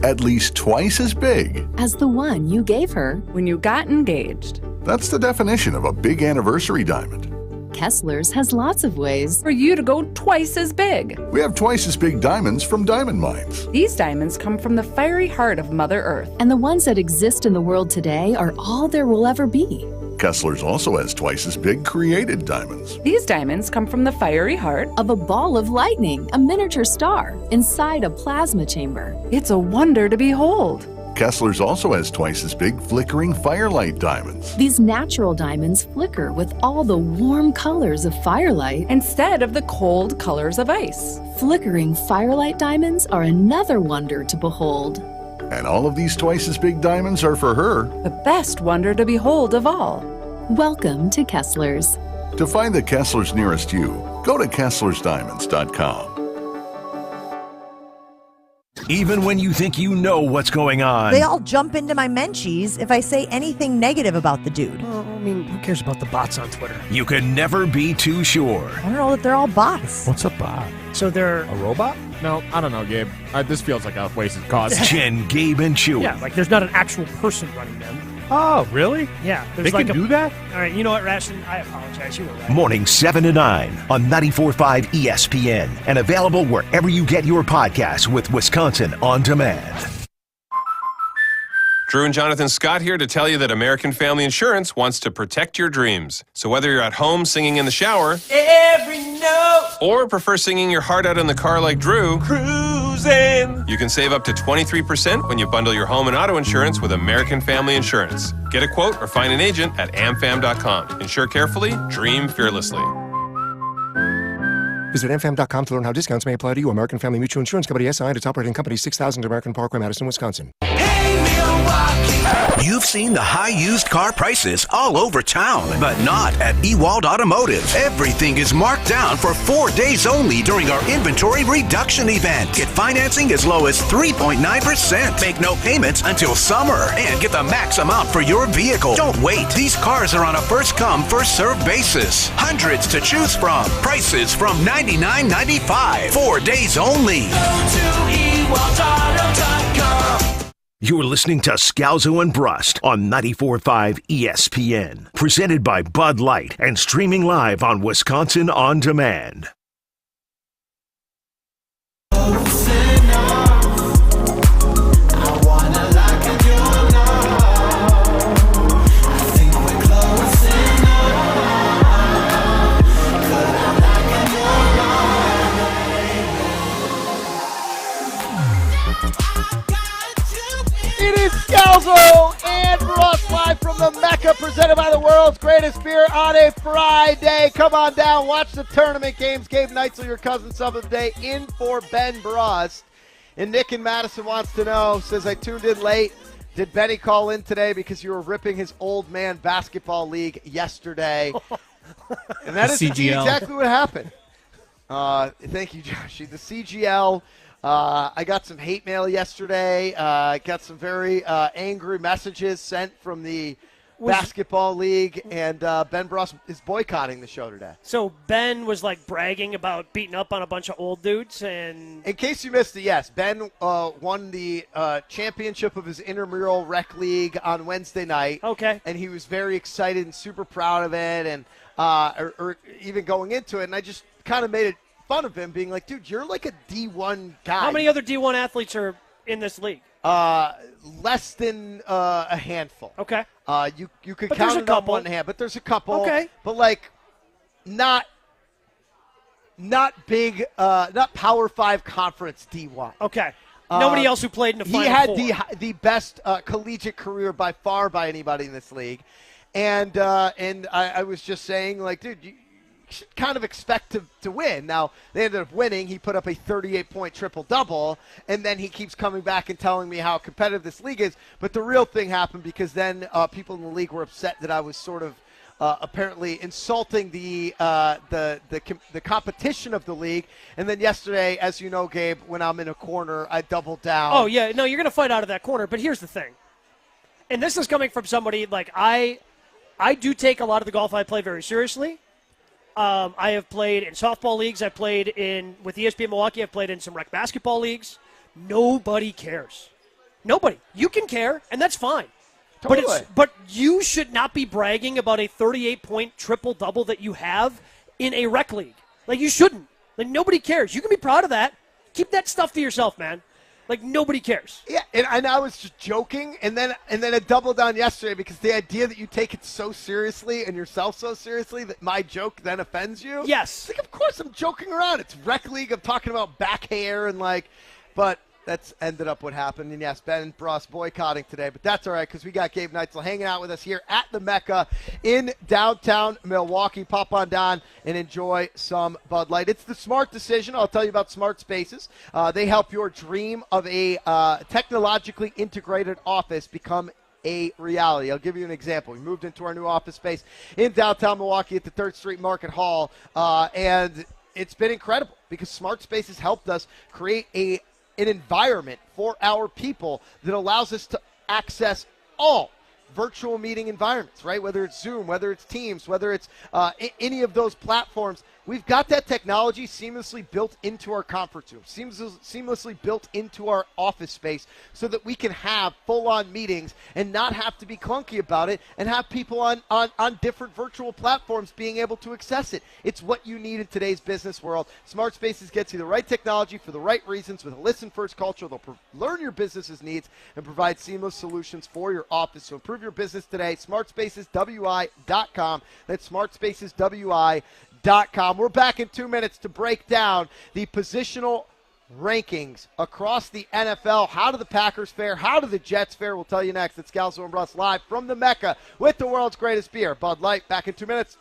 At least twice as big as the one you gave her when you got engaged. That's the definition of a big anniversary diamond. Kessler's has lots of ways for you to go twice as big. We have twice as big diamonds from diamond mines. These diamonds come from the fiery heart of Mother Earth. And the ones that exist in the world today are all there will ever be. Kessler's also has twice as big created diamonds. These diamonds come from the fiery heart of a ball of lightning, a miniature star, inside a plasma chamber. It's a wonder to behold. Kessler's also has twice as big flickering firelight diamonds. These natural diamonds flicker with all the warm colors of firelight instead of the cold colors of ice. Flickering firelight diamonds are another wonder to behold. And all of these twice as big diamonds are for her. The best wonder to behold of all. Welcome to Kessler's. To find the Kessler's nearest you, go to Kessler'sDiamonds.com. Even when you think you know what's going on. They all jump into my menchies if I say anything negative about the dude. mean, who cares about the bots on Twitter? You can never be too sure. I don't know that they're all bots. What's a bot? So they're A robot? No, I don't know, Gabe. This feels like a wasted cause. Jen, Gabe, and Chewy. Yeah, like there's not an actual person running them. Oh, really? Yeah. They can do that? All right, you know what, Rashton? I apologize. You were right. Morning 7 to 9 on 94.5 ESPN and available wherever you get your podcasts with Wisconsin On Demand. Drew and Jonathan Scott here to tell you that American Family Insurance wants to protect your dreams. So whether you're at home singing in the shower, Every note, or prefer singing your heart out in the car like Drew, cruising. you can save up to 23% when you bundle your home and auto insurance with American Family Insurance. Get a quote or find an agent at amfam.com. Insure carefully, dream fearlessly. Visit amfam.com to learn how discounts may apply to you. American Family Mutual Insurance Company, SI, and its operating company, 6000 American Parkway, Madison, Wisconsin. You've seen the high used car prices all over town, but not at Ewald Automotive. Everything is marked down for 4 days only during our inventory reduction event. Get financing as low as 3.9%. Make no payments until summer and get the max amount for your vehicle. Don't wait. These cars are on a first come, first served basis. Hundreds to choose from. Prices from $99.95. 4 days only. Go to ewaldauto.com. You're listening to Scalzo and Brust on 94.5 ESPN. Presented by Bud Light and streaming live on Wisconsin On Demand. It is Scalzo and Brust live from the Mecca, presented by the world's greatest beer on a Friday. Come on down, watch the tournament games. Gabe Neitzel, your cousin sub of the day, in for Ben Brust. And Nick in Madison wants to know, says, I tuned in late. Did Benny call in today because you were ripping his old man basketball league yesterday? And that is exactly what happened. Thank you, Joshy. The CGL. I got some hate mail yesterday. I got some very angry messages sent from the basketball league, and Ben Brust is boycotting the show today. So Ben was like bragging about beating up on a bunch of old dudes, and in case you missed it, yes, Ben won the championship of his intramural rec league on Wednesday night. Okay, and he was very excited and super proud of it, and or even going into it, and I just kind of made it fun of him, being like, dude, you're like a D1 guy. How many other D1 athletes are in this league? Less than a handful. Okay. You could count it on one hand, but there's a couple. Okay. But like, not big, not Power 5 conference D1. Okay. Nobody else who played in the Final Four. He had the best collegiate career by far by anybody in this league, and I was just saying, like, dude, you should kind of expect to win. Now, they ended up winning. He put up a 38-point triple-double, and then he keeps coming back and telling me how competitive this league is. But the real thing happened because then people in the league were upset that I was sort of apparently insulting the competition of the league. And then yesterday, as you know, Gabe, when I'm in a corner, I double down. Oh, yeah. No, you're going to fight out of that corner. But here's the thing. And this is coming from somebody, like, I do take a lot of the golf I play very seriously. I have played in softball leagues. I've played with ESPN Milwaukee. I've played in some rec basketball leagues. Nobody cares. Nobody. You can care, and that's fine. Totally. But you should not be bragging about a 38-point triple-double that you have in a rec league. Like, you shouldn't. Like, nobody cares. You can be proud of that. Keep that stuff to yourself, man. Like, nobody cares. Yeah, and I was just joking, and then I doubled down yesterday because the idea that you take it so seriously and yourself so seriously that my joke then offends you. Yes. Like, of course I'm joking around. It's rec league. I'm talking about back hair and but that's ended up what happened. And yes, Ben Brust boycotting today, but that's all right because we got Gabe Neitzel hanging out with us here at the Mecca in downtown Milwaukee. Pop on down and enjoy some Bud Light. It's the smart decision. I'll tell you about Smart Spaces. They help your dream of a technologically integrated office become a reality. I'll give you an example. We moved into our new office space in downtown Milwaukee at the 3rd Street Market Hall, and it's been incredible because Smart Spaces helped us create an environment for our people that allows us to access all virtual meeting environments, right? Whether it's Zoom, whether it's Teams, whether it's any of those platforms, we've got that technology seamlessly built into our conference room, seamlessly built into our office space so that we can have full-on meetings and not have to be clunky about it and have people on different virtual platforms being able to access it. It's what you need in today's business world. Smart Spaces gets you the right technology for the right reasons with a listen-first culture. They'll learn your business's needs and provide seamless solutions for your office. So improve your business today. SmartSpacesWI.com. That's SmartSpacesWI.com. We're back in 2 minutes to break down the positional rankings across the NFL. How do the Packers fare? How do the Jets fare? We'll tell you next. It's Scalzo and Brust live from the Mecca with the world's greatest beer, Bud Light. Back in 2 minutes.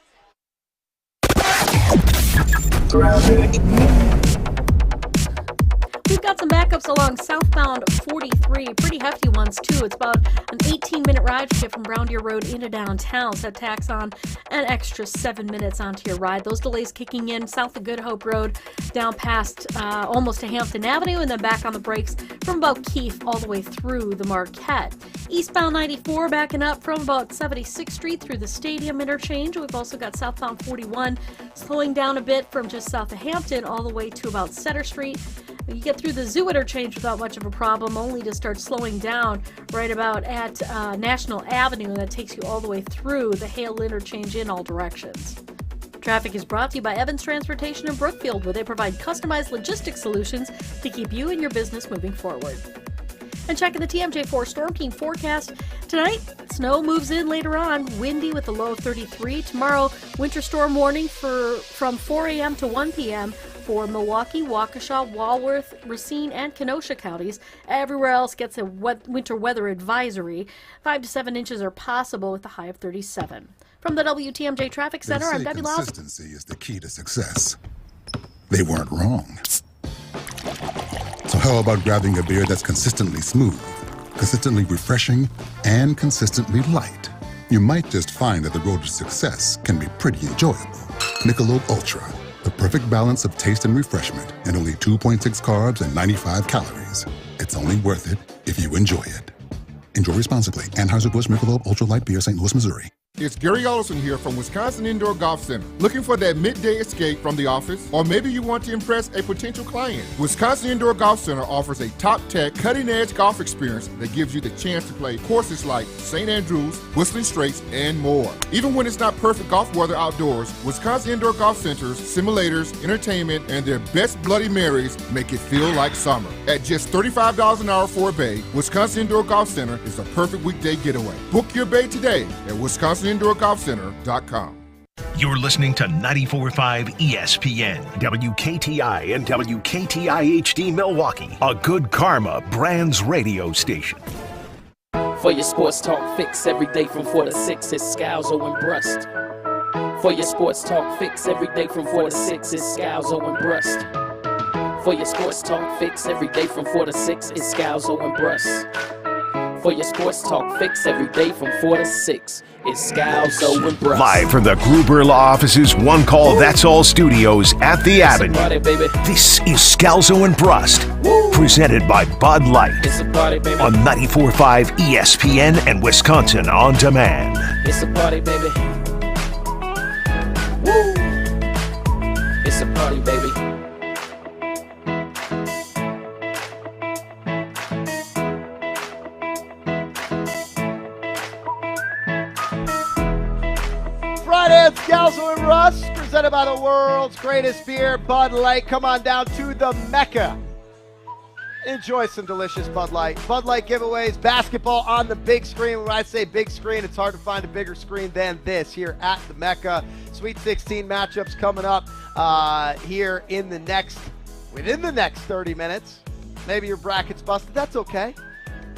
We've got some backups along southbound 43, pretty hefty ones too. It's about an 18-minute ride to get from Brown Deer Road into downtown. So that tacks on an extra 7 minutes onto your ride. Those delays kicking in south of Good Hope Road, down past almost to Hampton Avenue, and then back on the brakes from about Keefe all the way through the Marquette. Eastbound 94 backing up from about 76th Street through the Stadium interchange. We've also got southbound 41 slowing down a bit from just south of Hampton all the way to about Center Street. You get through the Zoo interchange without much of a problem, only to start slowing down right about at National Avenue, and that takes you all the way through the Hale interchange in all directions. Traffic is brought to you by Evans Transportation in Brookfield, where they provide customized logistics solutions to keep you and your business moving forward. And checking the TMJ4 Storm Team forecast. Tonight, snow moves in later on, windy with a low of 33. Tomorrow, winter storm warning from 4 a.m. to 1 p.m. for Milwaukee, Waukesha, Walworth, Racine, and Kenosha counties. Everywhere else gets a winter weather advisory. 5 to 7 inches are possible with a high of 37. From the WTMJ Traffic Center, I'm Debbie Lau. Consistency is the key to success. They weren't wrong. So how about grabbing a beer that's consistently smooth, consistently refreshing, and consistently light? You might just find that the road to success can be pretty enjoyable. Michelob Ultra, the perfect balance of taste and refreshment, and only 2.6 carbs and 95 calories. It's only worth it if you enjoy it. Enjoy responsibly. Anheuser-Busch Michelob Ultra Light Beer, St. Louis, Missouri. It's Gary Olson here from Wisconsin Indoor Golf Center. Looking for that midday escape from the office? Or maybe you want to impress a potential client? Wisconsin Indoor Golf Center offers a top-tech, cutting-edge golf experience that gives you the chance to play courses like St. Andrews, Whistling Straits, and more. Even when it's not perfect golf weather outdoors, Wisconsin Indoor Golf Center's simulators, entertainment, and their best Bloody Marys make it feel like summer. At just $35 an hour for a bay, Wisconsin Indoor Golf Center is the perfect weekday getaway. Book your bay today at WisconsinIndoorGolfCenter.com. You're listening to 94.5 ESPN, WKTI and WKTI HD Milwaukee, a Good Karma Brands radio station. For your sports talk fix every day from 4 to 6, it's Scalzo and Brust. For your sports talk fix every day from 4 to 6, it's Scalzo and Brust. For your sports talk fix every day from 4 to 6, it's Scalzo and Brust. For your sports talk fix every day from 4 to 6, it's Scalzo and Brust. Live from the Gruber Law Office's One Call That's All studios at the Avenue. Party, baby. This is Scalzo and Brust, presented by Bud Light It's a party, baby. on 94.5 ESPN and Wisconsin On Demand. It's a party, baby. Woo! It's a party, baby. Friday at Scalzo and Brust, presented by the world's greatest beer, Bud Light. Come on down to the Mecca. Enjoy some delicious Bud Light. Bud Light giveaways, basketball on the big screen. When I say big screen, it's hard to find a bigger screen than this here at the Mecca. Sweet 16 matchups coming up here within the next 30 minutes. Maybe your bracket's busted. That's okay.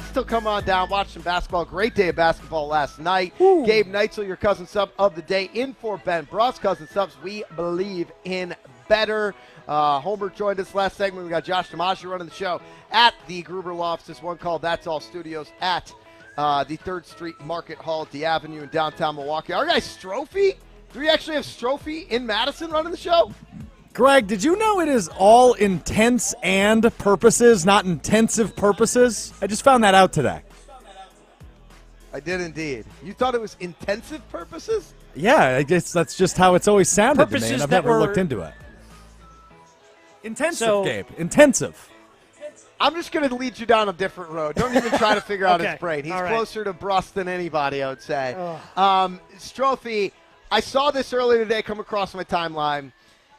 Still come on down, watch some basketball. Great day of basketball last night. Ooh. Gabe Neitzel, your cousin sub of the day, in for Ben Brust. Cousin subs, we believe in better. Homer joined us last segment. We got Josh DiMaggio running the show at the Gruber Law Office One Call That's All studios at the 3rd Street Market Hall at the Avenue in downtown Milwaukee. Our guy Strophy, do we actually have Strophy in Madison running the show? Greg, did you know it is all intents and purposes, not intensive purposes? I just found that out today. I did indeed. You thought it was intensive purposes? Yeah, I guess that's just how it's always sounded to me, Purposes and I've that never were- looked into it. Intensive, So- Gabe. Intensive. I'm just going to lead you down a different road. Don't even try to figure out Okay. his brain. He's All right. closer to Brust than anybody, I would say. Strophy, I saw this earlier today come across my timeline.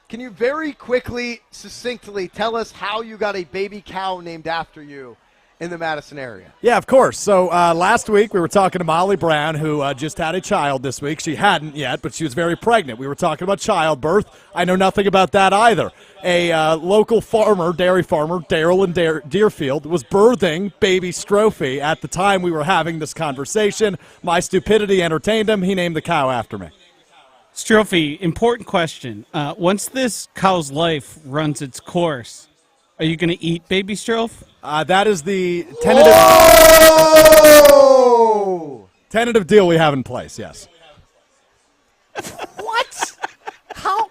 Can you very quickly, succinctly tell us how you got a baby cow named after you in the Madison area? Yeah, of course. So last week we were talking to Molly Brown, who just had a child this week. She hadn't yet, but she was very pregnant. We were talking about childbirth. I know nothing about that either. A local farmer, dairy farmer, Daryl in Deerfield, was birthing baby Strophy at the time we were having this conversation. My stupidity entertained him. He named the cow after me. Strophy, important question. Once this cow's life runs its course, are you going to eat baby Strophe? That is the tentative tentative deal we have in place, yes. What? How?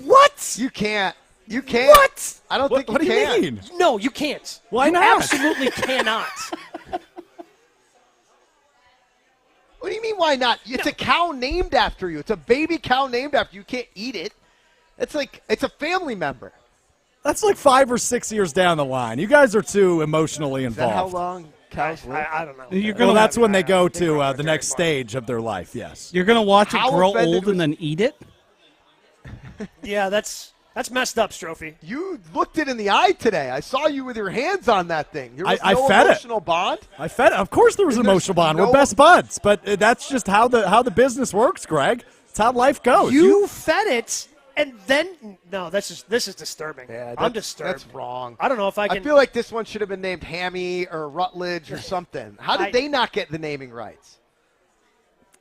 What? You can't. You can't. What? I don't think What do you you can. mean? No, you can't. Why you not? Absolutely cannot. What do you mean, why not? It's a cow named after you. It's a baby cow named after you. You can't eat it. It's a family member. That's like 5 or 6 years down the line. You guys are too emotionally Is that how involved. long cows live? I don't know. You're Well, gonna that's when they go to the next stage of their life, yes. You're going to watch it How grow offended old and then eat it? Yeah, that's messed up, Strophy. You looked it in the eye today. I saw you with your hands on that thing. There was I no fed it. emotional bond. I fed it. Of course there was an There's emotional bond. no- We're best buds. But that's just how the business works, Greg. It's how life goes. You fed it, and then no. This is disturbing. Yeah, I'm disturbed. That's wrong. I don't know if I can. I feel like this one should have been named Hammy or Rutledge or something. How did they not get the naming rights?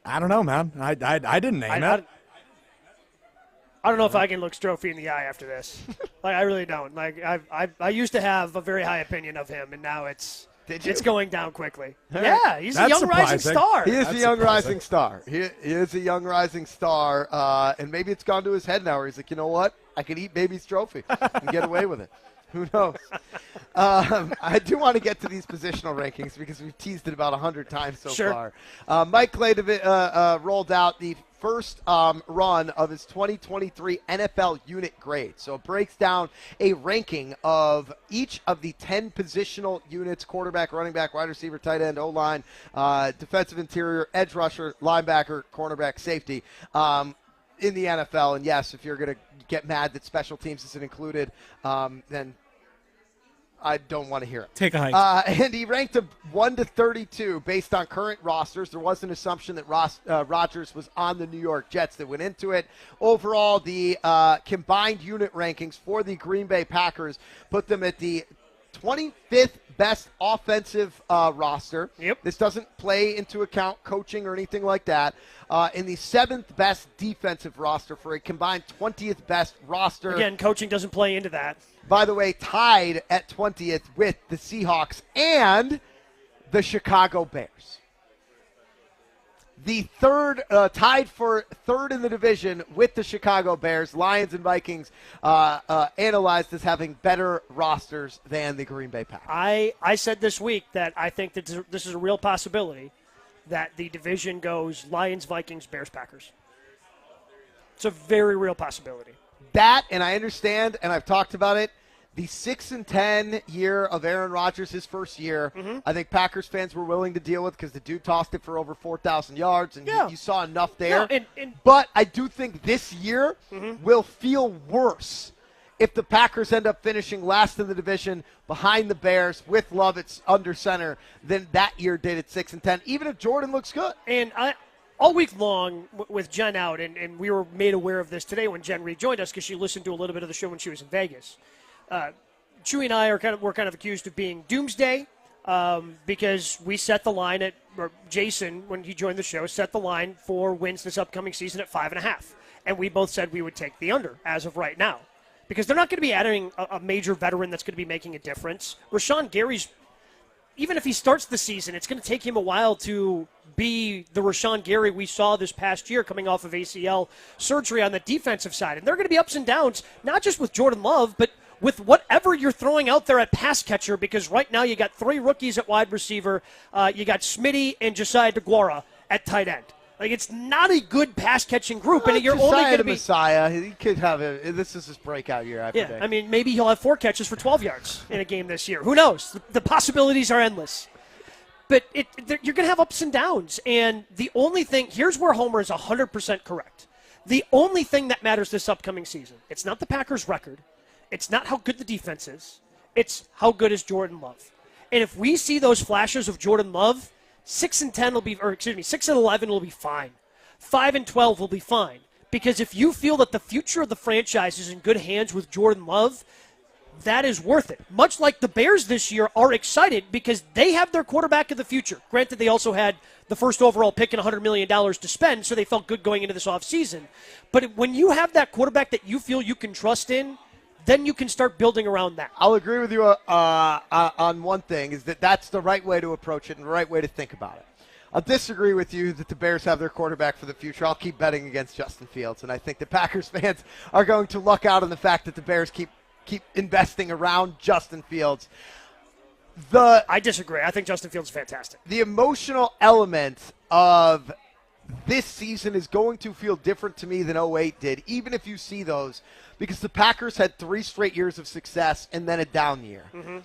I don't know, man. I didn't name it. I don't know if I can look Strophy in the eye after this. Like, I really don't. Like, I used to have a very high opinion of him, and now it's going down quickly. Yeah, he's a young rising star. He is a young rising star. He is a young rising star, and maybe it's gone to his head now where he's like, you know what? I could eat baby's trophy and get away with it. Who knows? I do want to get to these positional rankings because we've teased it about 100 times so far. Mike Clay rolled out the first run of his 2023 NFL unit grade. So it breaks down a ranking of each of the 10 positional units: quarterback, running back, wide receiver, tight end, O-line, defensive interior, edge rusher, linebacker, cornerback, safety in the NFL. And yes, if you're going to get mad that special teams isn't included, then I don't want to hear it. Take a hike. And he ranked them 1 to 32 based on current rosters. There was an assumption that Rodgers was on the New York Jets that went into it. Overall, the combined unit rankings for the Green Bay Packers put them at the 25th best offensive roster. Yep. This doesn't play into account coaching or anything like that. In the 7th best defensive roster for a combined 20th best roster. Again, coaching doesn't play into that. By the way, tied at 20th with the Seahawks and the Chicago Bears. The third, tied for third in the division with the Chicago Bears. Lions and Vikings analyzed as having better rosters than the Green Bay Packers. I said this week that I think that this is a real possibility that the division goes Lions, Vikings, Bears, Packers. It's a very real possibility. That, and I understand, and I've talked about it, the 6-10 year of Aaron Rodgers, his first year, I think Packers fans were willing to deal with because the dude tossed it for over 4,000 yards, and you saw enough there. No, but I do think this year will feel worse if the Packers end up finishing last in the division behind the Bears with Love at under center than that year did at 6-10, even if Jordan looks good. And all week long with Jen out, and we were made aware of this today when Jen rejoined us because she listened to a little bit of the show when she was in Vegas. Chewy and I were kind of accused of being doomsday because we set the line at, or Jason, when he joined the show, set the line for wins this upcoming season at 5.5. And we both said we would take the under as of right now because they're not going to be adding a major veteran that's going to be making a difference. Rashawn Gary's, even if he starts the season, it's going to take him a while to be the Rashawn Gary we saw this past year coming off of ACL surgery on the defensive side. And there are going to be ups and downs, not just with Jordan Love, but with whatever you're throwing out there at pass catcher, because right now you got 3 rookies at wide receiver. You got Smitty and Josiah DeGuara at tight end. Like, it's not a good pass-catching group, and you're only going to be Messiah. He could have this is his breakout year, I predict. I mean, maybe he'll have 4 catches for 12 yards in a game this year. Who knows? The possibilities are endless. But you're going to have ups and downs, and the only thing – here's where Homer is 100% correct. The only thing that matters this upcoming season, it's not the Packers' record. It's not how good the defense is. It's how good is Jordan Love. And if we see those flashes of Jordan Love – 6-10 will be, or excuse me, 6-11 will be fine. 5-12 will be fine. Because if you feel that the future of the franchise is in good hands with Jordan Love, that is worth it. Much like the Bears this year are excited because they have their quarterback of the future. Granted, they also had the first overall pick and $100 million to spend, so they felt good going into this offseason. But when you have that quarterback that you feel you can trust in, then you can start building around that. I'll agree with you on one thing, is that's the right way to approach it and the right way to think about it. I'll disagree with you that the Bears have their quarterback for the future. I'll keep betting against Justin Fields, and I think the Packers fans are going to luck out on the fact that the Bears keep investing around Justin Fields. I disagree. I think Justin Fields is fantastic. The emotional element of this season is going to feel different to me than 08 did, even if you see those, because the Packers had 3 straight years of success and then a down year. Mm-hmm.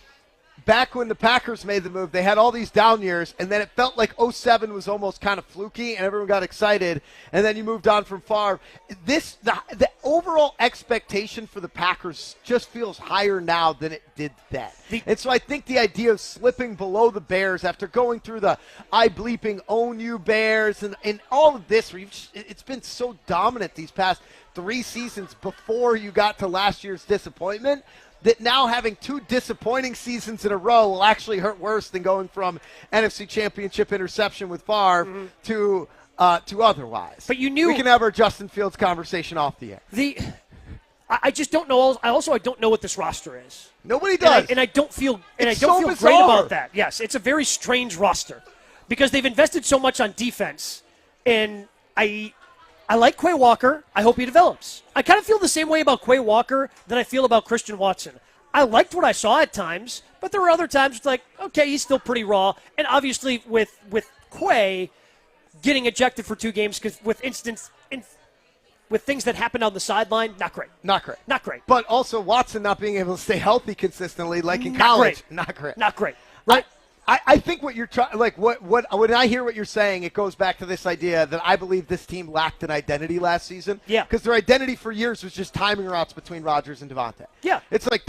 Back when the Packers made the move, they had all these down years, and then it felt like 07 was almost kind of fluky, and everyone got excited, and then you moved on from Favre. The overall expectation for the Packers just feels higher now than it did then. And so I think the idea of slipping below the Bears after going through the I bleeping own you Bears and all of this, where it's been so dominant these past 3 seasons before you got to last year's disappointment, that now having 2 disappointing seasons in a row will actually hurt worse than going from NFC Championship interception with Favre to otherwise. But you knew we can have our Justin Fields conversation off the air. I just don't know. I don't know what this roster is. Nobody does, and I don't feel great bizarre about that. Yes, it's a very strange roster because they've invested so much on defense, and I like Quay Walker. I hope he develops. I kind of feel the same way about Quay Walker than I feel about Christian Watson. I liked what I saw at times, but there were other times it's like, okay, he's still pretty raw. And obviously with Quay getting ejected for 2 games because with things that happened on the sideline, not great. Not great. Not great. But also Watson not being able to stay healthy consistently like in college. Not great. Not great. Right. I think what you're trying, like what when I hear what you're saying, it goes back to this idea that I believe this team lacked an identity last season. Yeah. Because their identity for years was just timing routes between Rodgers and Devontae. Yeah. It's like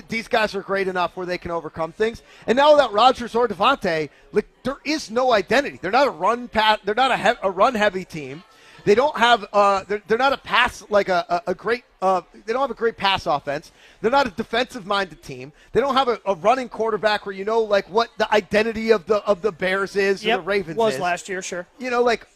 these guys are great enough where they can overcome things. And now without Rodgers or Devontae, like there is no identity. They're not a run They're not a run heavy team. They don't have. They're not a pass like a great. They don't have a great pass offense. They're not a defensive-minded team. They don't have a running quarterback where you know like what the identity of the Bears is or the Ravens was is. last year, sure. You know, like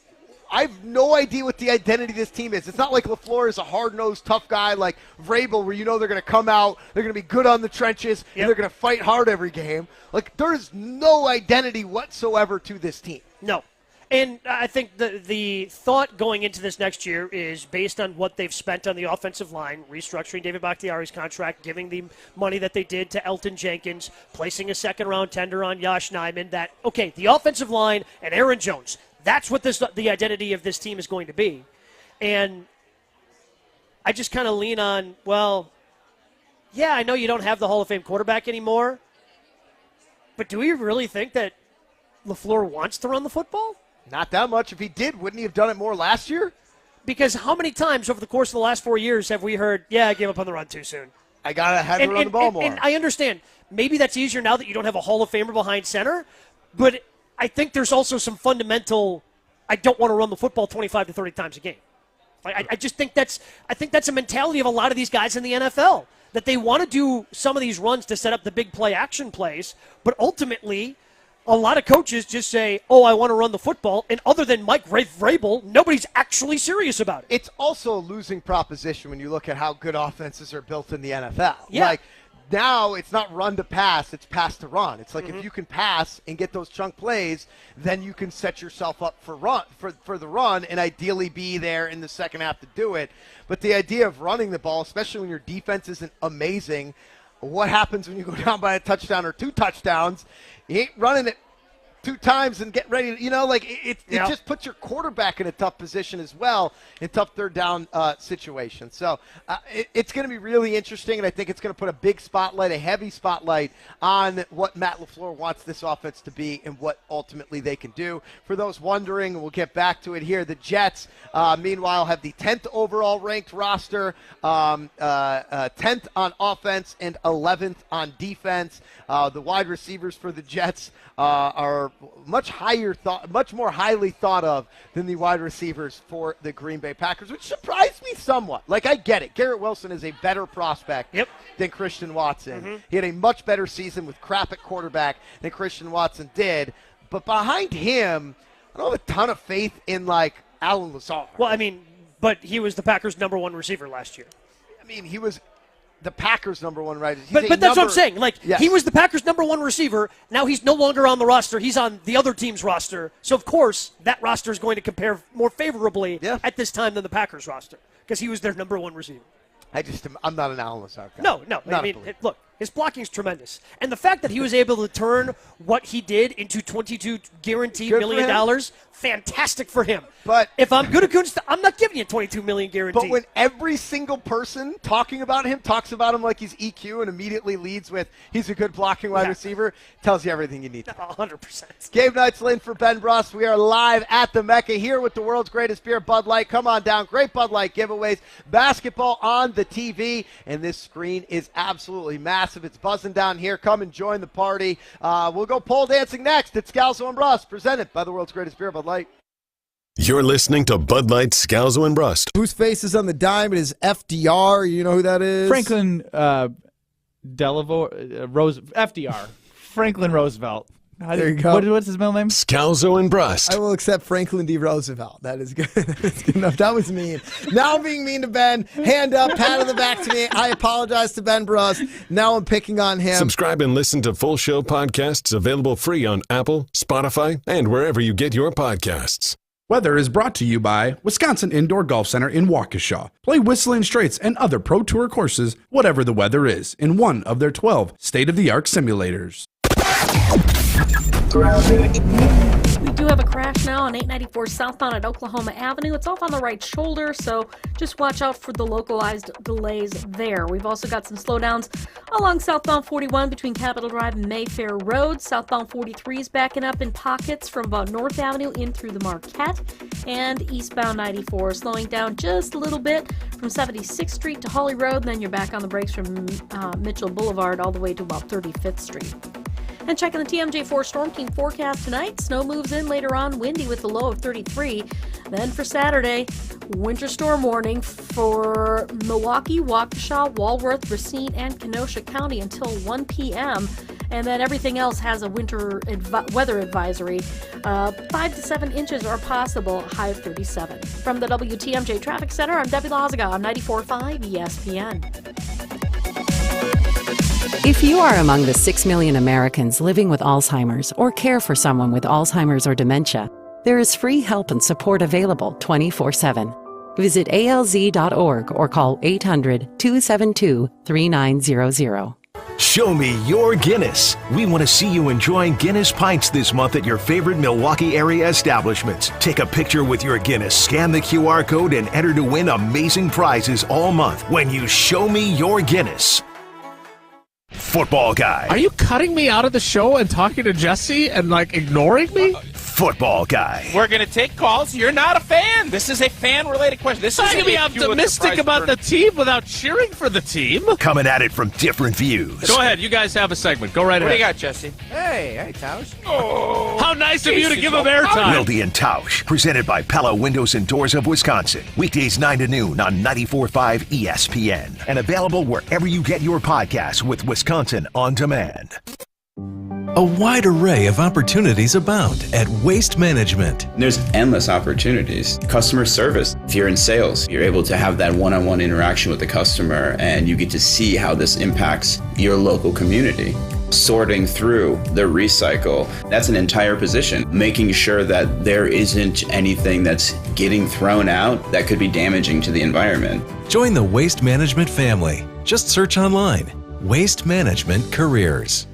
I have no idea what the identity of this team is. It's not like LaFleur is a hard-nosed, tough guy like Vrabel, where you know they're going to come out, they're going to be good on the trenches, and they're going to fight hard every game. Like there is no identity whatsoever to this team. No. And I think the thought going into this next year is based on what they've spent on the offensive line, restructuring David Bakhtiari's contract, giving the money that they did to Elton Jenkins, placing a second-round tender on Josh Nijman, that, okay, the offensive line and Aaron Jones, that's what the identity of this team is going to be. And I just kind of lean on, well, yeah, I know you don't have the Hall of Fame quarterback anymore, but do we really think that LaFleur wants to run the football? Not that much. If he did, wouldn't he have done it more last year? Because how many times over the course of the last 4 years have we heard, I gave up on the run too soon? I got to have to run the ball more. And I understand. Maybe that's easier now that you don't have a Hall of Famer behind center. But I think there's also some fundamental, I don't want to run the football 25 to 30 times a game. I just think that's a mentality of a lot of these guys in the NFL, that they want to do some of these runs to set up the big play action plays, but ultimately a lot of coaches just say, I want to run the football, and other than Mike Vrabel, nobody's actually serious about it. It's also a losing proposition when you look at how good offenses are built in the NFL. Yeah. Like, now it's not run to pass, it's pass to run. It's like if you can pass and get those chunk plays, then you can set yourself up for the run and ideally be there in the second half to do it. But the idea of running the ball, especially when your defense isn't amazing, what happens when you go down by a touchdown or 2 touchdowns? You ain't running it 2 times and get ready. It just puts your quarterback in a tough position as well in tough third down situations. So it's going to be really interesting, and I think it's going to put a heavy spotlight on what Matt LaFleur wants this offense to be and what ultimately they can do. For those wondering, we'll get back to it here, the Jets, meanwhile, have the 10th overall ranked roster, 10th on offense and 11th on defense. The wide receivers for the Jets are much more highly thought of than the wide receivers for the Green Bay Packers, which surprised me somewhat. Like, I get it. Garrett Wilson is a better prospect than Christian Watson. He had a much better season with crap at quarterback than Christian Watson did. But behind him, I don't have a ton of faith in, Alan Lazard. Well, but he was the Packers' number 1 receiver last year. He was the Packers' number 1, right? But that's what I'm saying. He was the Packers' number 1 receiver. Now he's no longer on the roster. He's on the other team's roster. So, of course, that roster is going to compare more favorably at this time than the Packers' roster because he was their number 1 receiver. I'm not an Alan Lazard guy. No. Look, his blocking is tremendous. And the fact that he was able to turn what he did into $22 guaranteed $1 million, fantastic for him. But if I'm Gutekunst, I'm not giving you $22 million guaranteed. But when every single person talking about him talks about him like he's EQ and immediately leads with he's a good blocking wide receiver, tells you everything you need to know. 100%. Gabe Knight's in for Ben Brust. We are live at the Mecca here with the world's greatest beer, Bud Light. Come on down. Great Bud Light giveaways. Basketball on the TV, and this screen is absolutely massive. It's buzzing down here. Come and join the party. We'll go pole dancing next. It's Scalzo and Brust, presented by the world's greatest beer, Bud Light. You're listening to Bud Light, Scalzo, and Brust. Whose face is on the dime? It is FDR. You know who that is? Franklin FDR. Franklin Roosevelt. There you go. What's his middle name? Scalzo and Brust. I will accept Franklin D. Roosevelt. That is good. That's good enough. That was mean. Now I'm being mean to Ben. Hand up, pat on the back to me. I apologize to Ben Brust. Now I'm picking on him. Subscribe and listen to full show podcasts available free on Apple, Spotify, and wherever you get your podcasts. Weather is brought to you by Wisconsin Indoor Golf Center in Waukesha. Play Whistling Straits and other Pro Tour courses, whatever the weather is, in one of their 12 state-of-the-art simulators. We do have a crash now on 894 southbound at Oklahoma Avenue. It's off on the right shoulder, so just watch out for the localized delays there. We've also got some slowdowns along southbound 41 between Capitol Drive and Mayfair Road. Southbound 43 is backing up in pockets from about North Avenue in through the Marquette. And eastbound 94 slowing down just a little bit from 76th Street to Holly Road. And then you're back on the brakes from Mitchell Boulevard all the way to about 35th Street. And checking the TMJ4 Storm Team forecast tonight, snow moves in later on, windy with a low of 33. Then for Saturday, winter storm warning for Milwaukee, Waukesha, Walworth, Racine, and Kenosha County until 1 p.m. And then everything else has a winter weather advisory. 5 to 7 inches are possible, high of 37. From the WTMJ Traffic Center, I'm Debbie Loziga on 94.5 ESPN. If you are among the 6 million Americans living with Alzheimer's or care for someone with Alzheimer's or dementia, there is free help and support available 24/7. Visit alz.org or call 800-272-3900. Show me your Guinness. We want to see you enjoying Guinness Pints this month at your favorite Milwaukee area establishments. Take a picture with your Guinness, scan the QR code, and enter to win amazing prizes all month when you show me your Guinness. Football Guy. Are you cutting me out of the show and talking to Jesse and ignoring me? Football Guy. We're going to take calls. You're not a fan. This is a fan-related question. This is going to be optimistic about the team without cheering for the team. Coming at it from different views. Go ahead. You guys have a segment. Go right ahead. What do you got, Jesse? Hey, Tausch. Oh, how nice of you to give him airtime. Wilde and Tausch, presented by Pella Windows and Doors of Wisconsin. Weekdays 9 to noon on 94.5 ESPN. And available wherever you get your podcasts with Wisconsin On Demand. A wide array of opportunities abound at Waste Management. There's endless opportunities. Customer service. If you're in sales, you're able to have that one-on-one interaction with the customer, and you get to see how this impacts your local community. Sorting through the recycle, that's an entire position. Making sure that there isn't anything that's getting thrown out that could be damaging to the environment. Join the Waste Management family. Just search online. Waste Management Careers.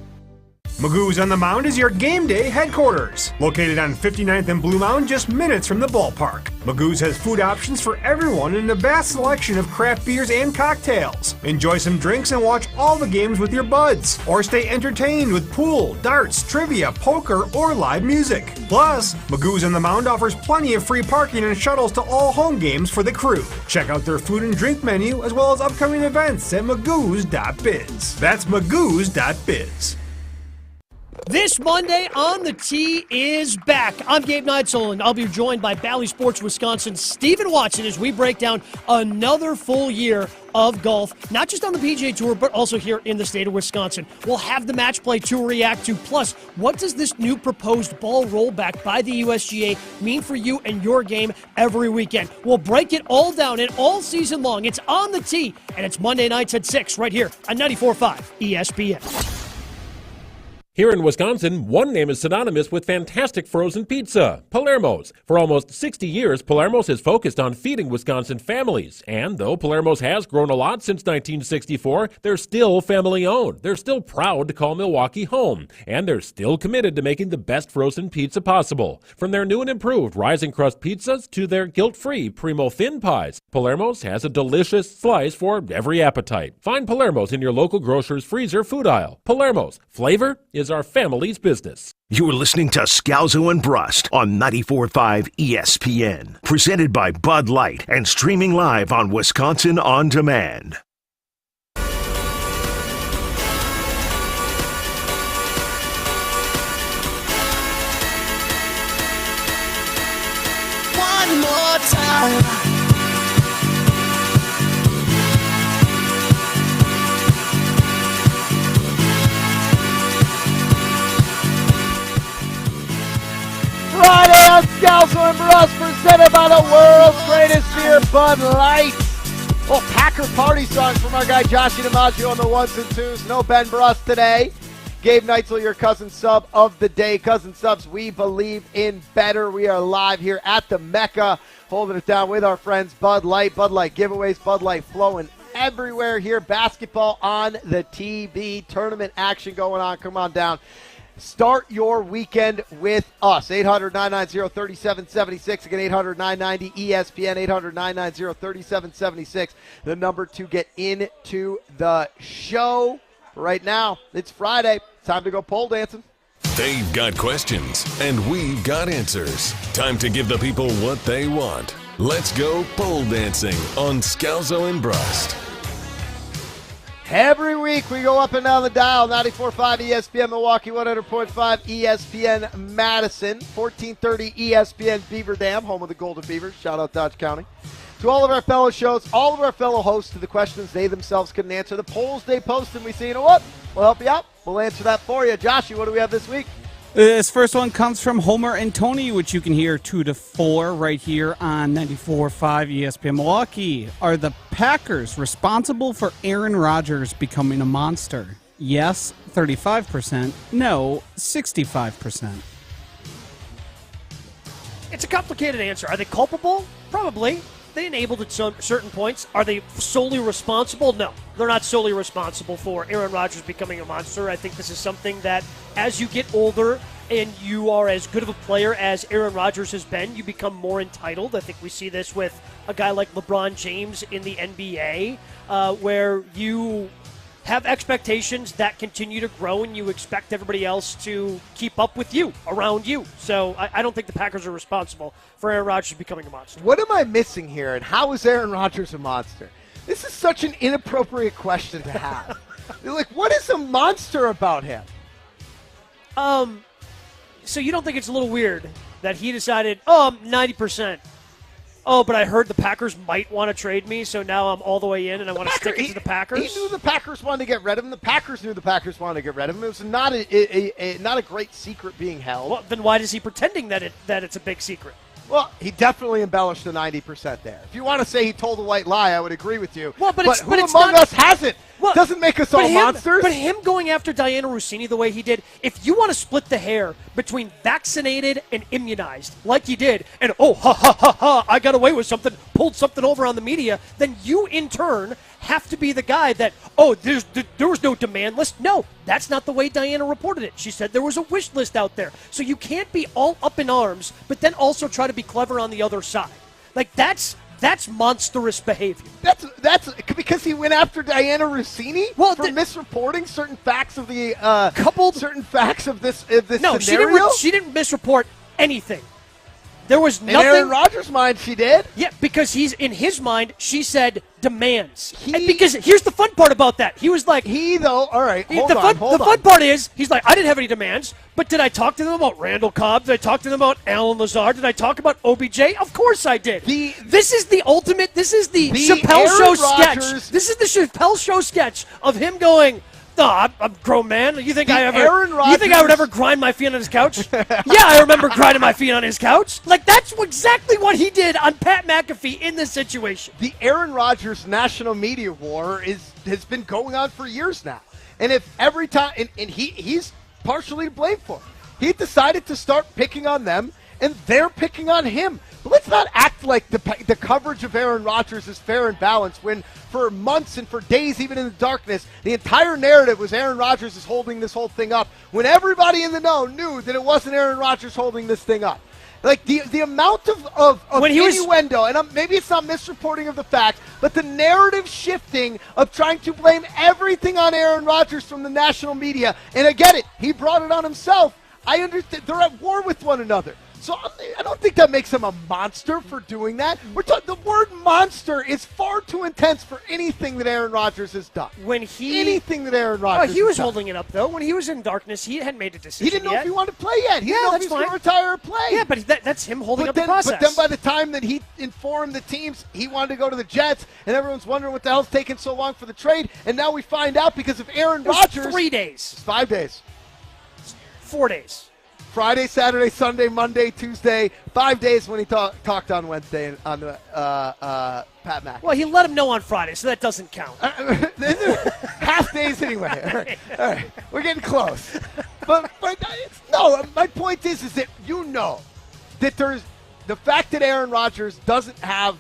Magoo's on the Mound is your game day headquarters. Located on 59th and Blue Mound, just minutes from the ballpark. Magoo's has food options for everyone and a vast selection of craft beers and cocktails. Enjoy some drinks and watch all the games with your buds. Or stay entertained with pool, darts, trivia, poker, or live music. Plus, Magoo's on the Mound offers plenty of free parking and shuttles to all home games for the crew. Check out their food and drink menu as well as upcoming events at magoos.biz. That's magoos.biz. This Monday on the Tee is back. I'm Gabe Neitzel, and I'll be joined by Bally Sports Wisconsin Stephen Watson as we break down another full year of golf, not just on the PGA Tour, but also here in the state of Wisconsin. We'll have the match play to react to. Plus, what does this new proposed ball rollback by the USGA mean for you and your game every weekend? We'll break it all down and all season long. It's on the Tee, and it's Monday nights at 6 right here on 94.5 ESPN. Here in Wisconsin, one name is synonymous with fantastic frozen pizza, Palermo's. For almost 60 years, Palermo's has focused on feeding Wisconsin families. And though Palermo's has grown a lot since 1964, they're still family-owned. They're still proud to call Milwaukee home. And they're still committed to making the best frozen pizza possible. From their new and improved rising crust pizzas to their guilt-free Primo thin pies, Palermo's has a delicious slice for every appetite. Find Palermo's in your local grocer's freezer food aisle. Palermo's. Flavor is our family's business. You're listening to Scalzo and Brust on 94.5 ESPN. Presented by Bud Light and streaming live on Wisconsin On Demand. One more time. Friday on Scalzo and Brust, presented by the world's greatest beer, Bud Light. Well, Packer party songs from our guy Joshy DiMaggio on the ones and twos. No Ben Brust today. Gabe Neitzel, your cousin sub of the day. Cousin subs, we believe in better. We are live here at the Mecca, holding it down with our friends Bud Light. Bud Light giveaways, Bud Light flowing everywhere here. Basketball on the TV, tournament action going on. Come on down. Start your weekend with us. 800-990-3776. Again, 800-990-ESPN, 800-990-3776. The number to get into the show. Right now, it's Friday. Time to go pole dancing. They've got questions, and we've got answers. Time to give the people what they want. Let's go pole dancing on Scalzo and Brust. Every week we go up and down the dial, 94.5 ESPN Milwaukee, 100.5 ESPN Madison, 1430 ESPN Beaver Dam, home of the Golden Beavers. Shout out Dodge County. To all of our fellow shows, all of our fellow hosts, to the questions they themselves couldn't answer, the polls they post, and we say, you know what? We'll help you out. We'll answer that for you. Joshy, what do we have this week? This first one comes from Homer and Tony, which you can hear 2 to 4 right here on 94.5 ESPN Milwaukee. Are the Packers responsible for Aaron Rodgers becoming a monster? Yes, 35%. No, 65%. It's a complicated answer. Are they culpable? Probably. They enabled at some certain points. Are they solely responsible? No, they're not solely responsible for Aaron Rodgers becoming a monster. I think this is something that as you get older and you are as good of a player as Aaron Rodgers has been, you become more entitled. I think we see this with a guy like LeBron James in the NBA, where you have expectations that continue to grow and you expect everybody else to keep up with you, around you. So I don't think the Packers are responsible for Aaron Rodgers becoming a monster. What am I missing here, and how is Aaron Rodgers a monster? This is such an inappropriate question to have. Like, what is a monster about him? So you don't think it's a little weird that he decided, 90%. Oh, but I heard the Packers might want to trade me, so now I'm all the way in, and I want to stick it to the Packers. He knew the Packers wanted to get rid of him. The Packers knew the Packers wanted to get rid of him. It was not a great secret being held. Well, then why is he pretending that it's a big secret? Well, he definitely embellished the 90% there. If you want to say he told a white lie, I would agree with you. Well, but who it's among not, us hasn't? Doesn't make us all monsters. But him going after Diana Rossini the way he did, if you want to split the hair between vaccinated and immunized, like he did, and I got away with something, pulled something over on the media, then you in turn have to be the guy that, there was no demand list. No, that's not the way Diana reported it. She said there was a wish list out there. So you can't be all up in arms, but then also try to be clever on the other side. Like, that's monstrous behavior. That's because he went after Diana Rossini for misreporting certain facts of the certain facts of this no, scenario. She didn't misreport anything. There was nothing. In Aaron Rodgers' mind, she did. Yeah, because in his mind, she said demands. Because here's the fun part about that. He was like, all right, hold the on. fun part is, he's like, I didn't have any demands, but did I talk to them about Randall Cobb? Did I talk to them about Alan Lazard? Did I talk about OBJ? Of course I did. This is the ultimate, this is the Chappelle Show sketch. This is the Chappelle Show sketch of him going, no, I'm a grown man. You think I would ever grind my feet on his couch? Yeah, I remember grinding my feet on his couch. Like, that's exactly what he did on Pat McAfee in this situation. The Aaron Rodgers national media war has been going on for years now. And if every time, and he's partially to blame for it. He decided to start picking on them, and they're picking on him. But let's not act like the coverage of Aaron Rodgers is fair and balanced when for months and for days, even in the darkness, the entire narrative was Aaron Rodgers is holding this whole thing up when everybody in the know knew that it wasn't Aaron Rodgers holding this thing up. Like, the amount of innuendo, and maybe it's not misreporting of the facts, but the narrative shifting of trying to blame everything on Aaron Rodgers from the national media, and I get it, he brought it on himself. I understand they're at war with one another. So I don't think that makes him a monster for doing that. The word monster is far too intense for anything that Aaron Rodgers has done. Anything that Aaron Rodgers has done. He was holding it up, though. When he was in darkness, he hadn't made a decision He didn't know if he wanted to play yet. He didn't know if he was going to retire or play. Yeah, but that's him holding up the process. But then by the time that he informed the teams he wanted to go to the Jets, and everyone's wondering what the hell's taking so long for the trade, and now we find out because of Aaron Rodgers. 3 days. 5 days. 4 days. Friday, Saturday, Sunday, Monday, Tuesday, 5 days when he talked on Wednesday on the Pat McAfee. Well, he let him know on Friday, so that doesn't count. Half days anyway. All right. We're getting close. But no, my point is that you know that there's the fact that Aaron Rodgers doesn't have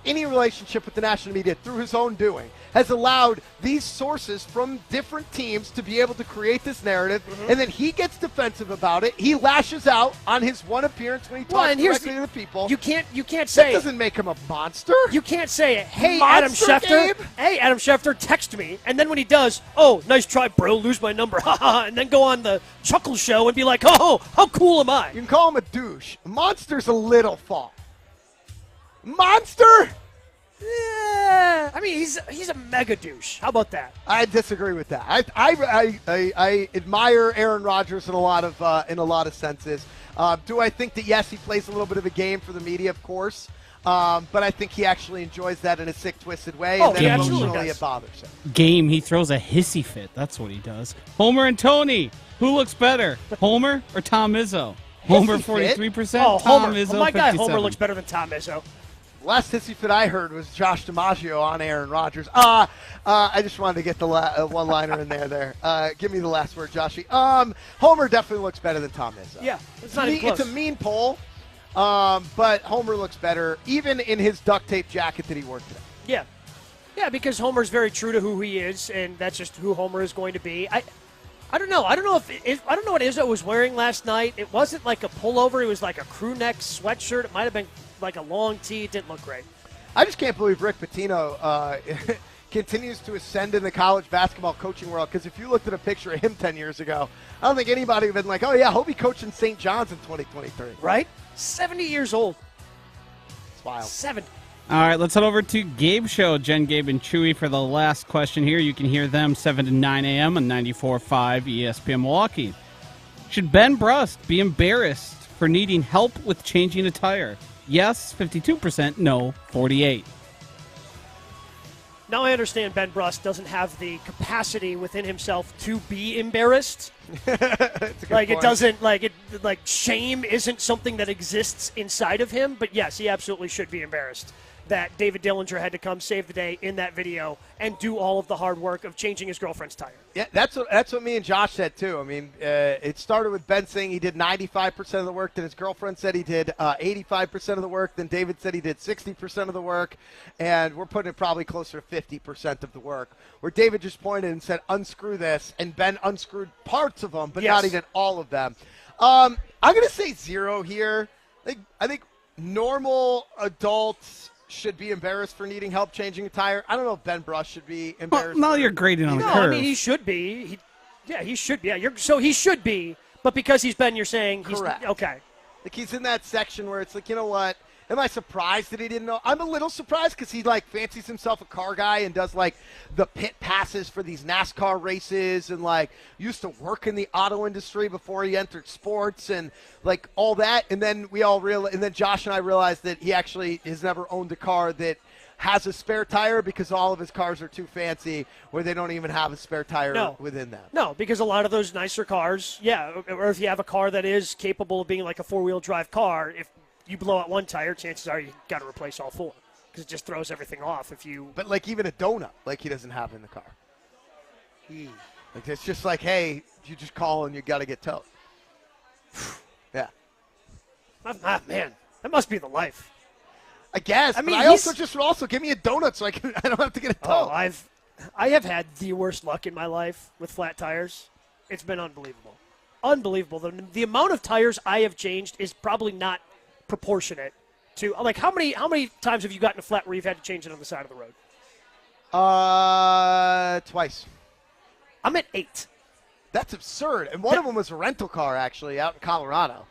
any relationship with the national media through his own doing has allowed these sources from different teams to be able to create this narrative, and then he gets defensive about it. He lashes out on his one appearance when he talks directly to the people. You can't say that doesn't make him a monster. You can't say, "Hey, Adam Schefter, text me," and then when he does, "Oh, nice try, bro, lose my number," haha, and then go on the Chuckle Show and be like, "Oh, how cool am I?" You can call him a douche. Monster's a little far. Monster. Yeah, I mean he's a mega douche. How about that? I disagree with that. I admire Aaron Rodgers in a lot of senses. Do I think that yes, he plays a little bit of a game for the media, of course, but I think he actually enjoys that in a sick, twisted way, and then emotionally it bothers him. Game, he throws a hissy fit. That's what he does. Homer and Tony, who looks better, Homer or Tom Izzo? Homer 43%. Oh, Tom Homer. Izzo, My guy 57%. Homer looks better than Tom Izzo. Last hissy fit I heard was Josh DiMaggio on Aaron Rodgers. I just wanted to get the one-liner in there. Give me the last word, Joshy. Homer definitely looks better than Tom Izzo. Yeah, it's not even close. It's a mean poll, but Homer looks better, even in his duct tape jacket that he wore today. Yeah. Yeah, because Homer's very true to who he is, and that's just who Homer is going to be. I don't know. I don't know what Izzo was wearing last night. It wasn't like a pullover. It was like a crew neck sweatshirt. It might have been like a long tee. It didn't look great. I just can't believe Rick Pitino continues to ascend in the college basketball coaching world, because if you looked at a picture of him 10 years ago, I don't think anybody would have been like, oh, yeah, he'll be coaching St. John's in 2023. Right? 70 years old. It's wild. 70. All right, let's head over to Gabe's show, Jen, Gabe, and Chewy for the last question here. You can hear them 7 to 9 a.m. on 94.5 ESPN Milwaukee. Should Ben Brust be embarrassed for needing help with changing a tire? yes, 52%, no, 48%. Now I understand Ben Brust doesn't have the capacity within himself to be embarrassed. Like it doesn't like shame isn't something that exists inside of him, but yes, he absolutely should be embarrassed that David Dillinger had to come save the day in that video and do all of the hard work of changing his girlfriend's tire. Yeah, that's what me and Josh said too. I mean, it started with Ben saying he did 95% of the work, then his girlfriend said he did 85% of the work, then David said he did 60% of the work, and we're putting it probably closer to 50% of the work, where David just pointed and said, unscrew this, and Ben unscrewed parts of them, but not even all of them. I'm going to say 0 here. I think normal adults should be embarrassed for needing help changing a tire. I don't know if Ben Brust should be embarrassed. Well, now you're grading on the curve. I mean, he should be. He should be. Yeah, so he should be, but because he's Ben, you're saying he's correct. Okay. Like he's in that section where it's like, you know what? Am I surprised that he didn't know? I'm a little surprised because he like fancies himself a car guy and does like the pit passes for these NASCAR races and like used to work in the auto industry before he entered sports and like all that. And then and then Josh and I realized that he actually has never owned a car that has a spare tire because all of his cars are too fancy where they don't even have a spare tire within them. No, because a lot of those nicer cars, or if you have a car that is capable of being like a four-wheel drive car, if you blow out one tire, chances are you got to replace all four because it just throws everything off. But like even a donut, like he doesn't have in the car. Like it's just like, hey, you just call and you got to get towed. Yeah. Man, that must be the life. I guess. I mean, also give me a donut so I don't have to get a towed. I have had the worst luck in my life with flat tires. It's been unbelievable. Unbelievable. The amount of tires I have changed is probably not proportionate to like how many times have you gotten a flat where you've had to change it on the side of the road? Twice. I'm at 8. That's absurd. And one of them was a rental car actually out in Colorado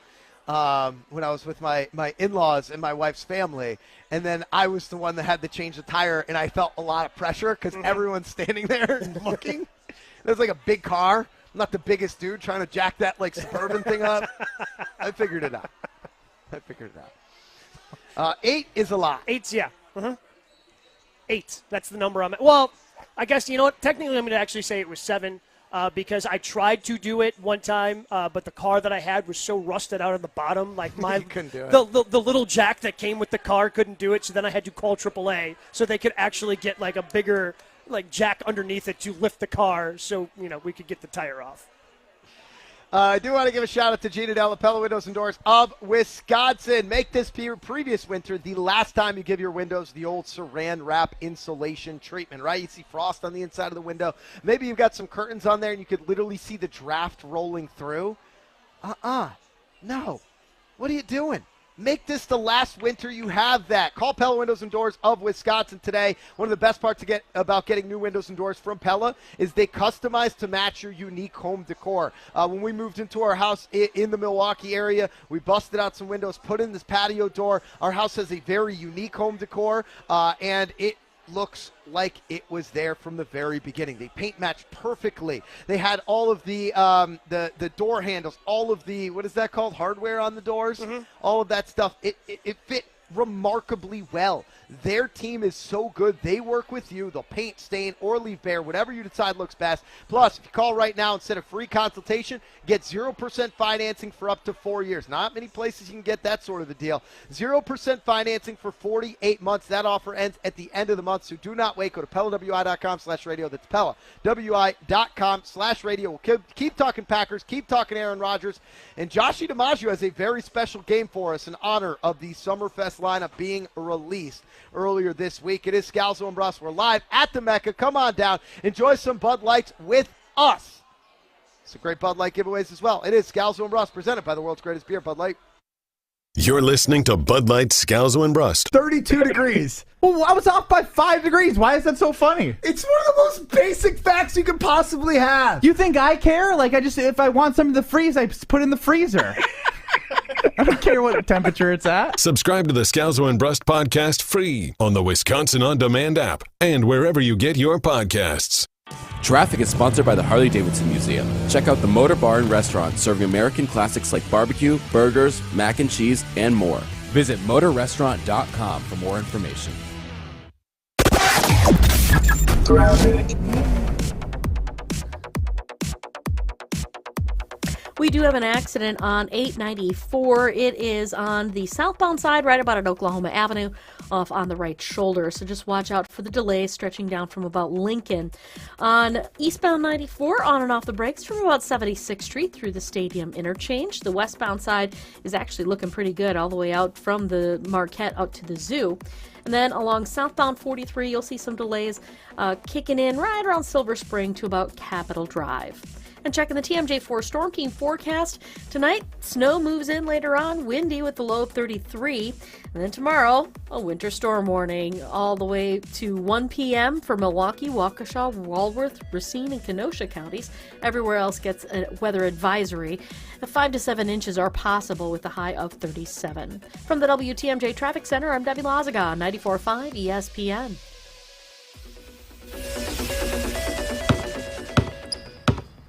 when I was with my in-laws and my wife's family. And then I was the one that had to change the tire, and I felt a lot of pressure because everyone's standing there and looking. It was like a big car. I'm not the biggest dude trying to jack that like Suburban thing up. I figured it out. 8 is a lot. 8's, yeah. 8. That's the number I'm at. Well, I guess, you know what? Technically, I'm going to actually say it was 7 because I tried to do it one time, but the car that I had was so rusted out on the bottom. Like you couldn't do it. The little jack that came with the car couldn't do it, so then I had to call AAA so they could actually get like a bigger like jack underneath it to lift the car so, we could get the tire off. I do want to give a shout-out to Gina Della Pella Windows and Doors of Wisconsin. Make this previous winter the last time you give your windows the old saran wrap insulation treatment, right? You see frost on the inside of the window. Maybe you've got some curtains on there and you could literally see the draft rolling through. No. What are you doing? Make this the last winter you have that. Call Pella Windows and Doors of Wisconsin today. One of the best parts about getting new windows and doors from Pella is they customize to match your unique home decor. When we moved into our house in the Milwaukee area, we busted out some windows, put in this patio door. Our house has a very unique home decor, and it looks like it was there from the very beginning. They paint matched perfectly. They had all of the door handles, all of the, what is that called, hardware on the doors, all of that stuff. It fit remarkably well. Their team is so good. They work with you. They'll paint, stain, or leave bare, whatever you decide looks best. Plus, if you call right now instead of free consultation, get 0% financing for up to 4 years. Not many places you can get that sort of a deal. 0% financing for 48 months. That offer ends at the end of the month, so do not wait. Go to PellaWI.com/radio. That's PellaWI.com/radio. We'll keep talking Packers, keep talking Aaron Rodgers, and Joshie DiMaggio has a very special game for us in honor of the Summerfest lineup being released earlier this week. It is Scalzo and Brust. We're live at the Mecca. Come on down. Enjoy some Bud Lights with us. It's a great Bud Light giveaways as well. It is Scalzo and Brust, presented by the world's greatest beer, Bud Light. You're listening to Bud Light, Scalzo and Brust. 32 degrees. Well, I was off by 5 degrees. Why is that so funny? It's one of the most basic facts you could possibly have. You think I care? Like, if I want something to freeze, I put in the freezer. I don't care what temperature it's at. Subscribe to the Scalzo and Brust podcast free on the Wisconsin On Demand app and wherever you get your podcasts. Traffic is sponsored by the Harley-Davidson Museum. Check out the Motor Bar and Restaurant serving American classics like barbecue, burgers, mac and cheese, and more. Visit motorrestaurant.com for more information. We do have an accident on 894. It is on the southbound side, right about at Oklahoma Avenue, off on the right shoulder. So just watch out for the delays stretching down from about Lincoln. On eastbound 94, on and off the brakes from about 76th Street through the Stadium Interchange. The westbound side is actually looking pretty good all the way out from the Marquette out to the zoo. And then along southbound 43, you'll see some delays kicking in right around Silver Spring to about Capitol Drive. And checking the TMJ4 Storm Team forecast, tonight, snow moves in later on, windy with the low of 33. And then tomorrow, a winter storm warning all the way to 1 p.m. for Milwaukee, Waukesha, Walworth, Racine, and Kenosha counties. Everywhere else gets a weather advisory. 5 to 7 inches are possible with a high of 37. From the WTMJ Traffic Center, I'm Debbie Lazaga, 94.5 ESPN.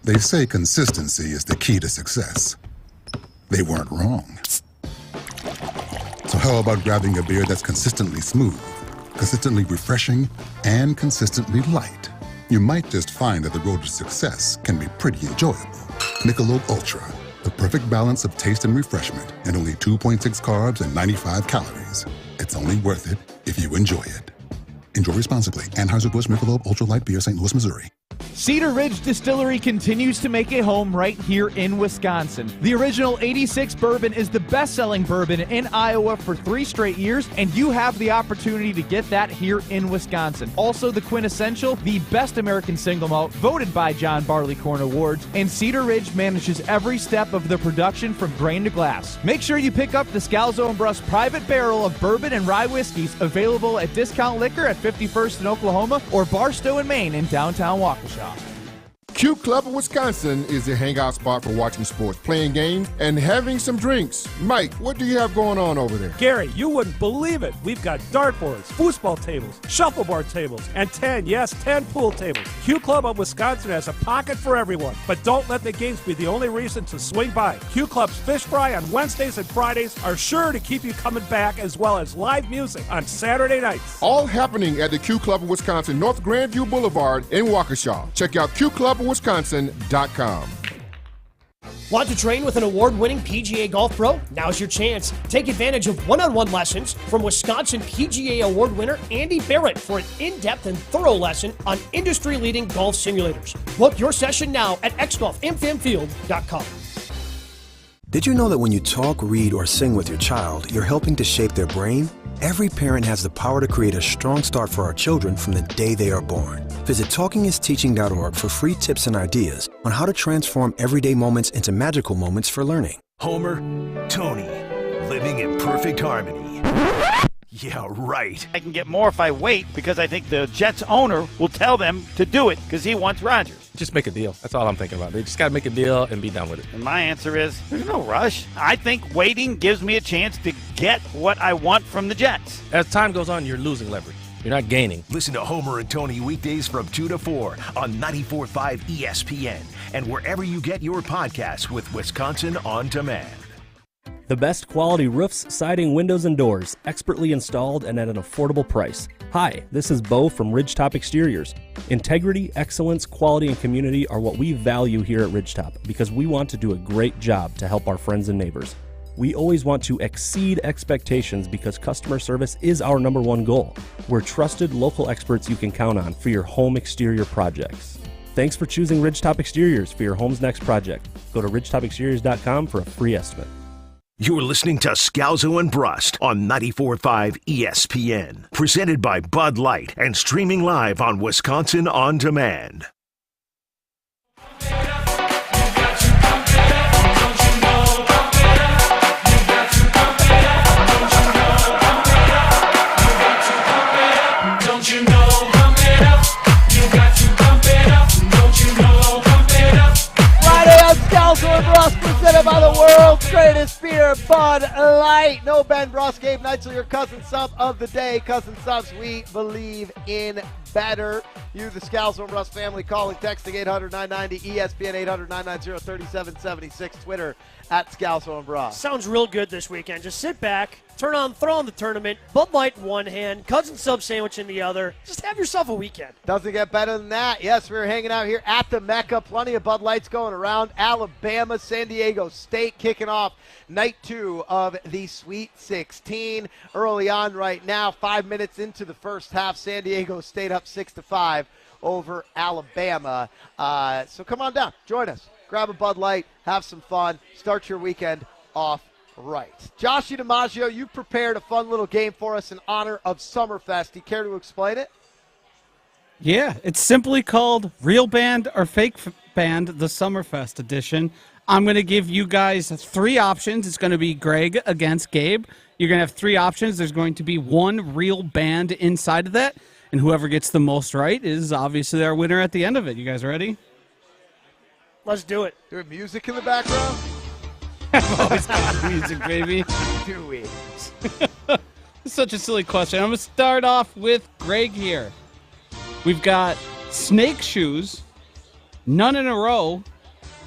They say consistency is the key to success. They weren't wrong. So how about grabbing a beer that's consistently smooth, consistently refreshing, and consistently light? You might just find that the road to success can be pretty enjoyable. Michelob Ultra, the perfect balance of taste and refreshment, and only 2.6 carbs and 95 calories. It's only worth it if you enjoy it. Enjoy responsibly. Anheuser-Busch Michelob Ultra Light Beer, St. Louis, Missouri. Cedar Ridge Distillery continues to make a home right here in Wisconsin. The original 86 bourbon is the best-selling bourbon in Iowa for 3 straight years, and you have the opportunity to get that here in Wisconsin. Also, the quintessential, the best American single malt, voted by John Barleycorn Awards, and Cedar Ridge manages every step of the production from grain to glass. Make sure you pick up the Scalzo and Brust private barrel of bourbon and rye whiskeys, available at Discount Liquor at 51st in Oklahoma or Barstow in Maine in downtown Waukesha. Q Club of Wisconsin is a hangout spot for watching sports, playing games, and having some drinks. Mike, what do you have going on over there? Gary, you wouldn't believe it. We've got dartboards, foosball tables, shuffleboard tables, and 10 pool tables. Q Club of Wisconsin has a pocket for everyone. But don't let the games be the only reason to swing by. Q Club's Fish Fry on Wednesdays and Fridays are sure to keep you coming back, as well as live music on Saturday nights. All happening at the Q Club of Wisconsin, North Grandview Boulevard in Waukesha. Check out QClubofWisconsin.com. Want to train with an award-winning PGA golf pro? Now's your chance. Take advantage of one-on-one lessons from Wisconsin PGA Award winner Andy Barrett for an in-depth and thorough lesson on industry-leading golf simulators. Book your session now at xgolfinfinfield.com. Did you know that when you talk, read, or sing with your child, you're helping to shape their brain? Every parent has the power to create a strong start for our children from the day they are born. Visit TalkingIsTeaching.org for free tips and ideas on how to transform everyday moments into magical moments for learning. Homer, Tony, living in perfect harmony. Yeah, right. I can get more if I wait because I think the Jets owner will tell them to do it because he wants Rodgers. Just make a deal. That's all I'm thinking about. They just got to make a deal and be done with it. And my answer is, there's no rush. I think waiting gives me a chance to get what I want from the Jets. As time goes on, you're losing leverage. You're not gaining. Listen to Homer and Tony weekdays from 2 to 4 on 94.5 ESPN and wherever you get your podcasts with Wisconsin On Demand. The best quality roofs, siding, windows, and doors, expertly installed and at an affordable price. Hi, this is Bo from Ridgetop Exteriors. Integrity, excellence, quality, and community are what we value here at Ridgetop because we want to do a great job to help our friends and neighbors. We always want to exceed expectations because customer service is our #1 goal. We're trusted local experts you can count on for your home exterior projects. Thanks for choosing Ridgetop Exteriors for your home's next project. Go to ridgetopexteriors.com for a free estimate. You're listening to Scalzo and Brust on 94.5 ESPN. Presented by Bud Light and streaming live on Wisconsin On Demand. Scalzo and Brust, presented by the world's greatest beer, Bud Light. No Ben Brust, Gabe Neitzel, your Cousin Sub of the day. Cousin Subs, we believe in better. You, the Scalzo and Brust family, calling, texting 800-990, ESPN 800-990-3776, Twitter at Scalzo and Brust. Sounds real good this weekend. Just sit back, throw on the tournament, Bud Light in one hand, cousin sub sandwich in the other. Just have yourself a weekend. Doesn't get better than that. Yes, we're hanging out here at the Mecca. Plenty of Bud Lights going around. Alabama, San Diego State kicking off night 2 of the Sweet 16. Early on right now, 5 minutes into the first half, San Diego State up 6-5 over Alabama. So come on down. Join us. Grab a Bud Light. Have some fun. Start your weekend off right. Josh DiMaggio, you prepared a fun little game for us in honor of Summerfest. Do you care to explain it? Yeah, it's simply called Real Band or Fake Band, the Summerfest edition. I'm going to give you guys 3 options. It's going to be Greg against Gabe. You're going to have 3 options. There's going to be one real band inside of that, and whoever gets the most right is obviously our winner at the end of it. You guys ready? Let's do it. There music in the background? I've always got music, baby. Do we? Such a silly question. I'm going to start off with Greg here. We've got Snake Shoes, None in a Row,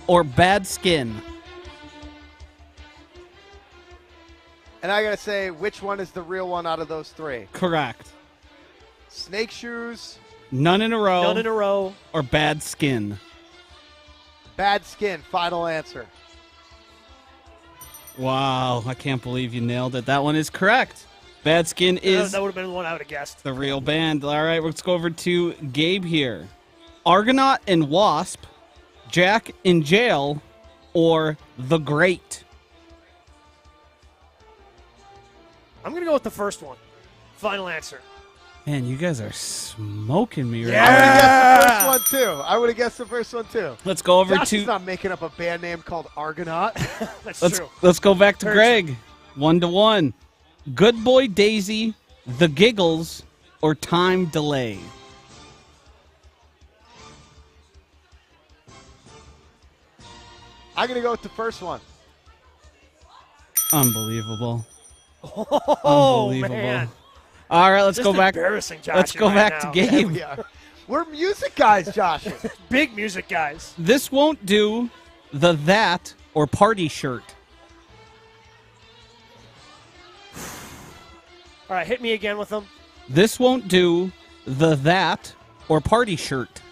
or Bad Skin. And I got to say, which one is the real one out of those 3? Correct. Snake Shoes. None in a Row. None in a Row. Or Bad Skin. Bad Skin, final answer. Wow, I can't believe you nailed it. That one is correct. Bad Skin is that would have been the one I would have guessed. the real band. All right, let's go over to Gabe here. Argonaut and Wasp, Jack in Jail, or The Great? I'm going to go with the first one. Final answer. Man, you guys are smoking me right I would have guessed the first one, too. Let's go over Josh to... is not making up a band name called Argonaut. That's Let's, true. let's go back to Very Greg. 1-1. Good Boy Daisy, The Giggles, or Time Delay? I'm going to go with the first one. Unbelievable. Oh, Unbelievable. man. All right, let's Just go back. embarrassing, Josh, Let's go right back now. to Gabe. Yeah, we are. We're music guys, Josh. Big music guys. This won't do the That or Party Shirt. All right, hit me again with them. This won't do the That or Party Shirt.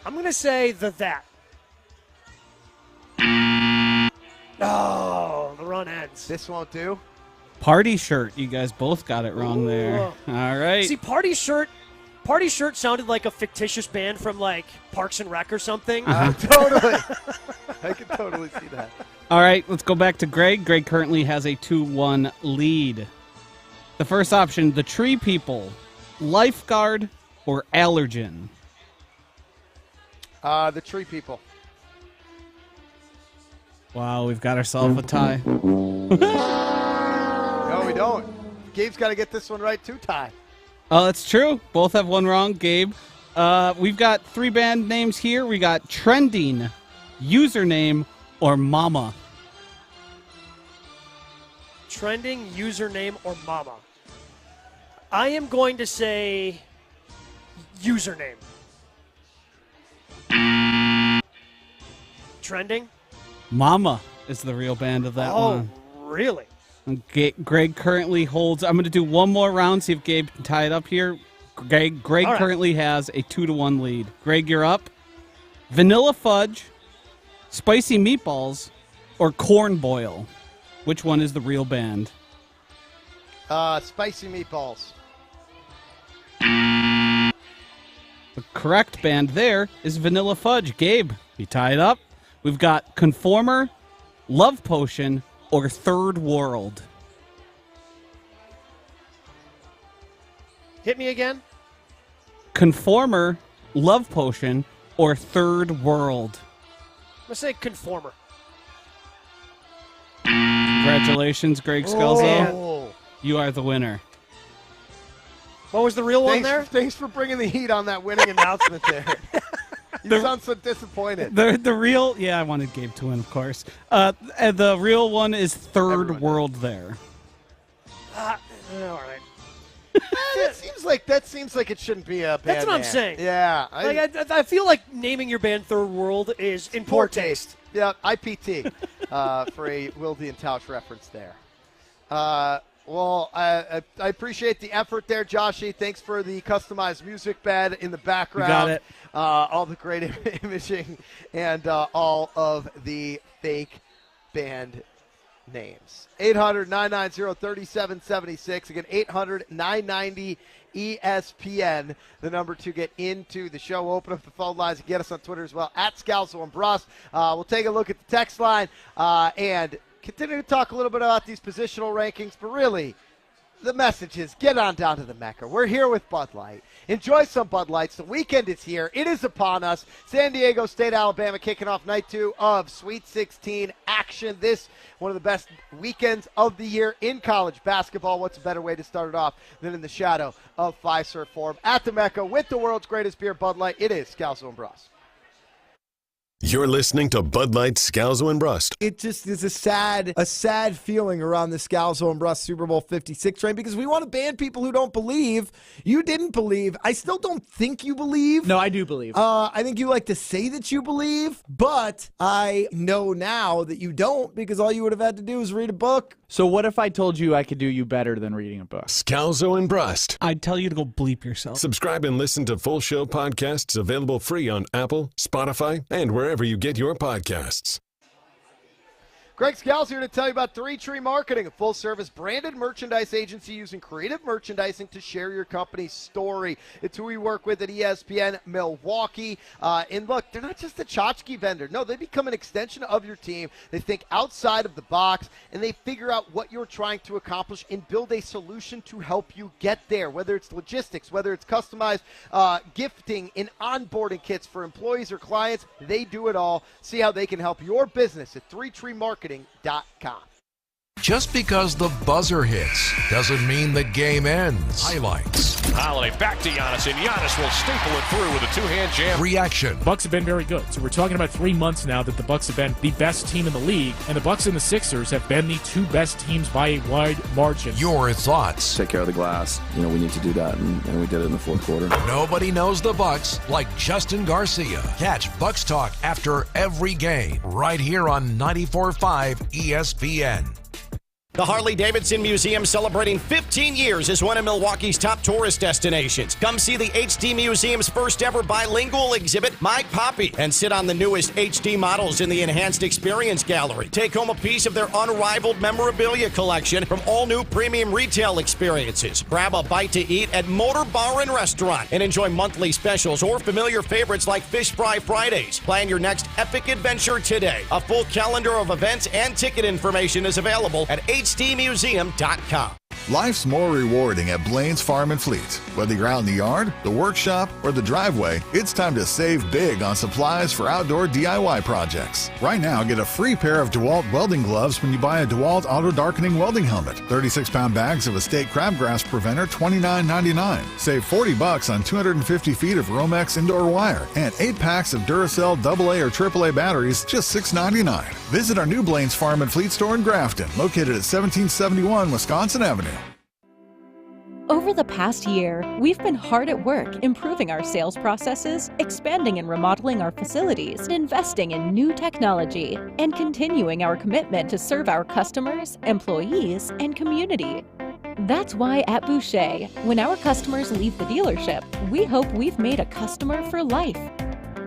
I'm going to say that. Oh, the run ends. This won't do. Party Shirt. You guys both got it wrong there. All right. See, Party Shirt sounded like a fictitious band from like Parks and Rec or something. Totally. I can totally see that. All right, let's go back to Greg. Greg currently has a 2-1 lead. The first option, The Tree People, Lifeguard, or Allergen? The Tree People. Wow, we've got ourselves a tie. No, we don't. Gabe's got to get this one right too, Ty. Oh, that's true. Both have one wrong, Gabe. We've got 3 band names here. We got Trending, Username, or Mama. Trending, username, or Mama. I am going to say username. Trending? Mama is the real band of that one. Oh, really? Greg currently holds. I'm going to do one more round, see if Gabe can tie it up here. Greg right. currently has a 2-1 lead. Greg, you're up. Vanilla Fudge, Spicy Meatballs, or Corn Boil? Which one is the real band? Spicy Meatballs. The correct band there is Vanilla Fudge. Gabe, you tie it up. We've got Conformer, Love Potion, or Third World. Hit me again. Conformer, Love Potion, or Third World. I'm going to say Conformer. Congratulations, Greg Scalzo. Oh. You are the winner. What was the real one there? Thanks for bringing the heat on that winning announcement there. You sound so disappointed. The real, yeah, I wanted Gabe to win, of course. The real one is Third World there. All right. That seems like it shouldn't be a band That's what I'm name. saying. Yeah. I feel like naming your band Third World is in poor taste. Yeah, IPT for a Wilde and Tausch reference there. Well, I appreciate the effort there, Joshy. Thanks for the customized music bed in the background. You got it. All the great imaging and all of the fake band names. 800-990-3776. Again, 800-990-ESPN, the number to get into the show. Open up the phone lines and get us on Twitter as well, at Scalzo and Brust. We'll take a look at the text line and continue to talk a little bit about these positional rankings, but really, the message is get on down to the Mecca. We're here with Bud Light. Enjoy some Bud Lights. The weekend is here. It is upon us. San Diego State, Alabama, kicking off night 2 of Sweet 16 action. This, one of the best weekends of the year in college basketball. What's a better way to start it off than in the shadow of Fiserv Forum at the Mecca with the world's greatest beer, Bud Light. It is Scalzo and Brust. You're listening to Bud Light, Scalzo, and Brust. It just is a sad feeling around the Scalzo and Brust Super Bowl 56 train because we want to ban people who don't believe. You didn't believe. I still don't think you believe. No, I do believe. I think you like to say that you believe, but I know now that you don't because all you would have had to do is read a book. So what if I told you I could do you better than reading a book? Scalzo and Brust. I'd tell you to go bleep yourself. Subscribe and listen to full show podcasts available free on Apple, Spotify, and wherever you get your podcasts. Greg Scalzo here to tell you about 3 Tree Marketing, a full-service branded merchandise agency using creative merchandising to share your company's story. It's who we work with at ESPN Milwaukee. And look, they're not just a tchotchke vendor. No, they become an extension of your team. They think outside of the box, and they figure out what you're trying to accomplish and build a solution to help you get there, whether it's logistics, whether it's customized gifting and onboarding kits for employees or clients. They do it all. See how they can help your business at 3treemarketing.com. Just because the buzzer hits doesn't mean the game ends. Highlights. Holiday back to Giannis, and Giannis will staple it through with a two-hand jam. Reaction. Bucks have been very good. So we're talking about 3 months now that the Bucks have been the best team in the league, and the Bucks and the Sixers have been the 2 best teams by a wide margin. Your thoughts. Take care of the glass. We need to do that, and we did it in the fourth quarter. Nobody knows the Bucks like Justin Garcia. Catch Bucks Talk after every game right here on 94.5 ESPN. The Harley-Davidson Museum, celebrating 15 years, is one of Milwaukee's top tourist destinations. Come see the HD Museum's first ever bilingual exhibit, My Poppy, and sit on the newest HD models in the Enhanced Experience Gallery. Take home a piece of their unrivaled memorabilia collection from all new premium retail experiences. Grab a bite to eat at Motor Bar and Restaurant and enjoy monthly specials or familiar favorites like Fish Fry Fridays. Plan your next epic adventure today. A full calendar of events and ticket information is available at hdmuseum.com. Life's more rewarding at Blaine's Farm and Fleet. Whether you're out in the yard, the workshop, or the driveway, it's time to save big on supplies for outdoor DIY projects. Right now, get a free pair of DeWalt welding gloves when you buy a DeWalt auto darkening welding helmet. 36-pound bags of Estate crabgrass preventer, $29.99. Save $40 on 250 feet of Romex indoor wire and 8 packs of Duracell AA or AAA batteries, just $6.99. Visit our new Blaine's Farm and Fleet store in Grafton, located at 1771 Wisconsin Avenue. Over the past year, we've been hard at work improving our sales processes, expanding and remodeling our facilities, and investing in new technology, and continuing our commitment to serve our customers, employees, and community. That's why at Boucher, when our customers leave the dealership, we hope we've made a customer for life.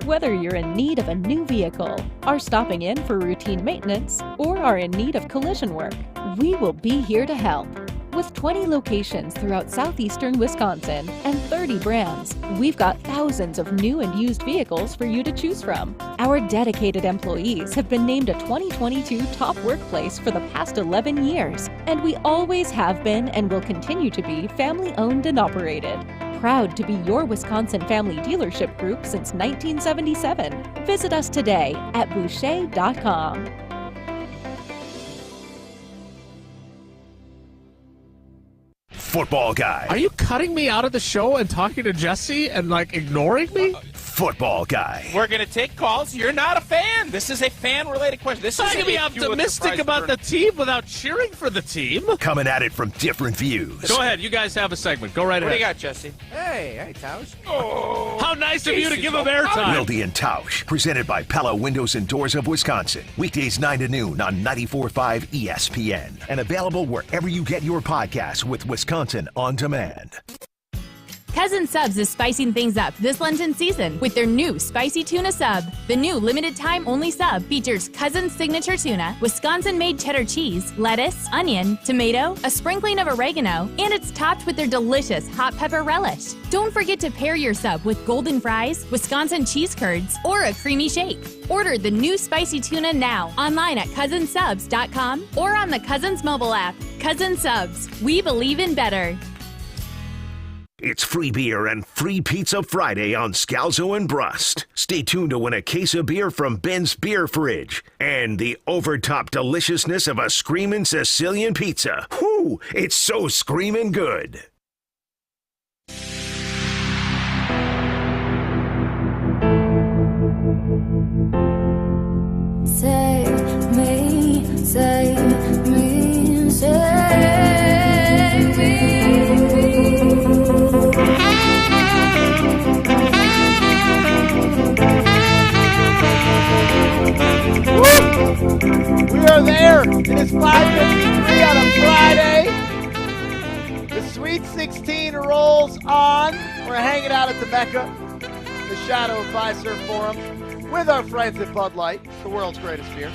Whether you're in need of a new vehicle, are stopping in for routine maintenance, or are in need of collision work, we will be here to help. With 20 locations throughout southeastern Wisconsin and 30 brands, we've got thousands of new and used vehicles for you to choose from. Our dedicated employees have been named a 2022 top workplace for the past 11 years, and we always have been and will continue to be family-owned and operated. Proud to be your Wisconsin family dealership group since 1977. Visit us today at Boucher.com. Football guy. Are you cutting me out of the show and talking to Jesse and ignoring me? football guy. We're going to take calls. You're not a fan. This is a fan-related question. This Not going to be optimistic about the team without cheering for the team. Coming at it from different views. Go ahead. You guys have a segment. Go right ahead. What do you got, Jesse? Hey, Tausch. Oh, how nice of you to give him airtime. Wilde and Tausch, presented by Pella Windows and Doors of Wisconsin. Weekdays 9 to noon on 94.5 ESPN. And available wherever you get your podcasts with Wisconsin On Demand. Cousin Subs is spicing things up this Lenten season with their new Spicy Tuna Sub. The new limited-time only sub features Cousin's signature tuna, Wisconsin-made cheddar cheese, lettuce, onion, tomato, a sprinkling of oregano, and it's topped with their delicious hot pepper relish. Don't forget to pair your sub with golden fries, Wisconsin cheese curds, or a creamy shake. Order the new Spicy Tuna now online at cousinsubs.com or on the Cousins mobile app. Cousin Subs, we believe in better. It's free beer and free pizza Friday on Scalzo and Brust. Stay tuned to win a case of beer from Ben's Beer Fridge and the overtop deliciousness of a screamin' Sicilian pizza. Whew, it's so screamin' good. Save me, save me, save me. We are there. It is 5:53 on a Friday. The Sweet 16 rolls on. We're hanging out at the Mecca, the shadow of Fiserv Forum, with our friends at Bud Light, the world's greatest beer.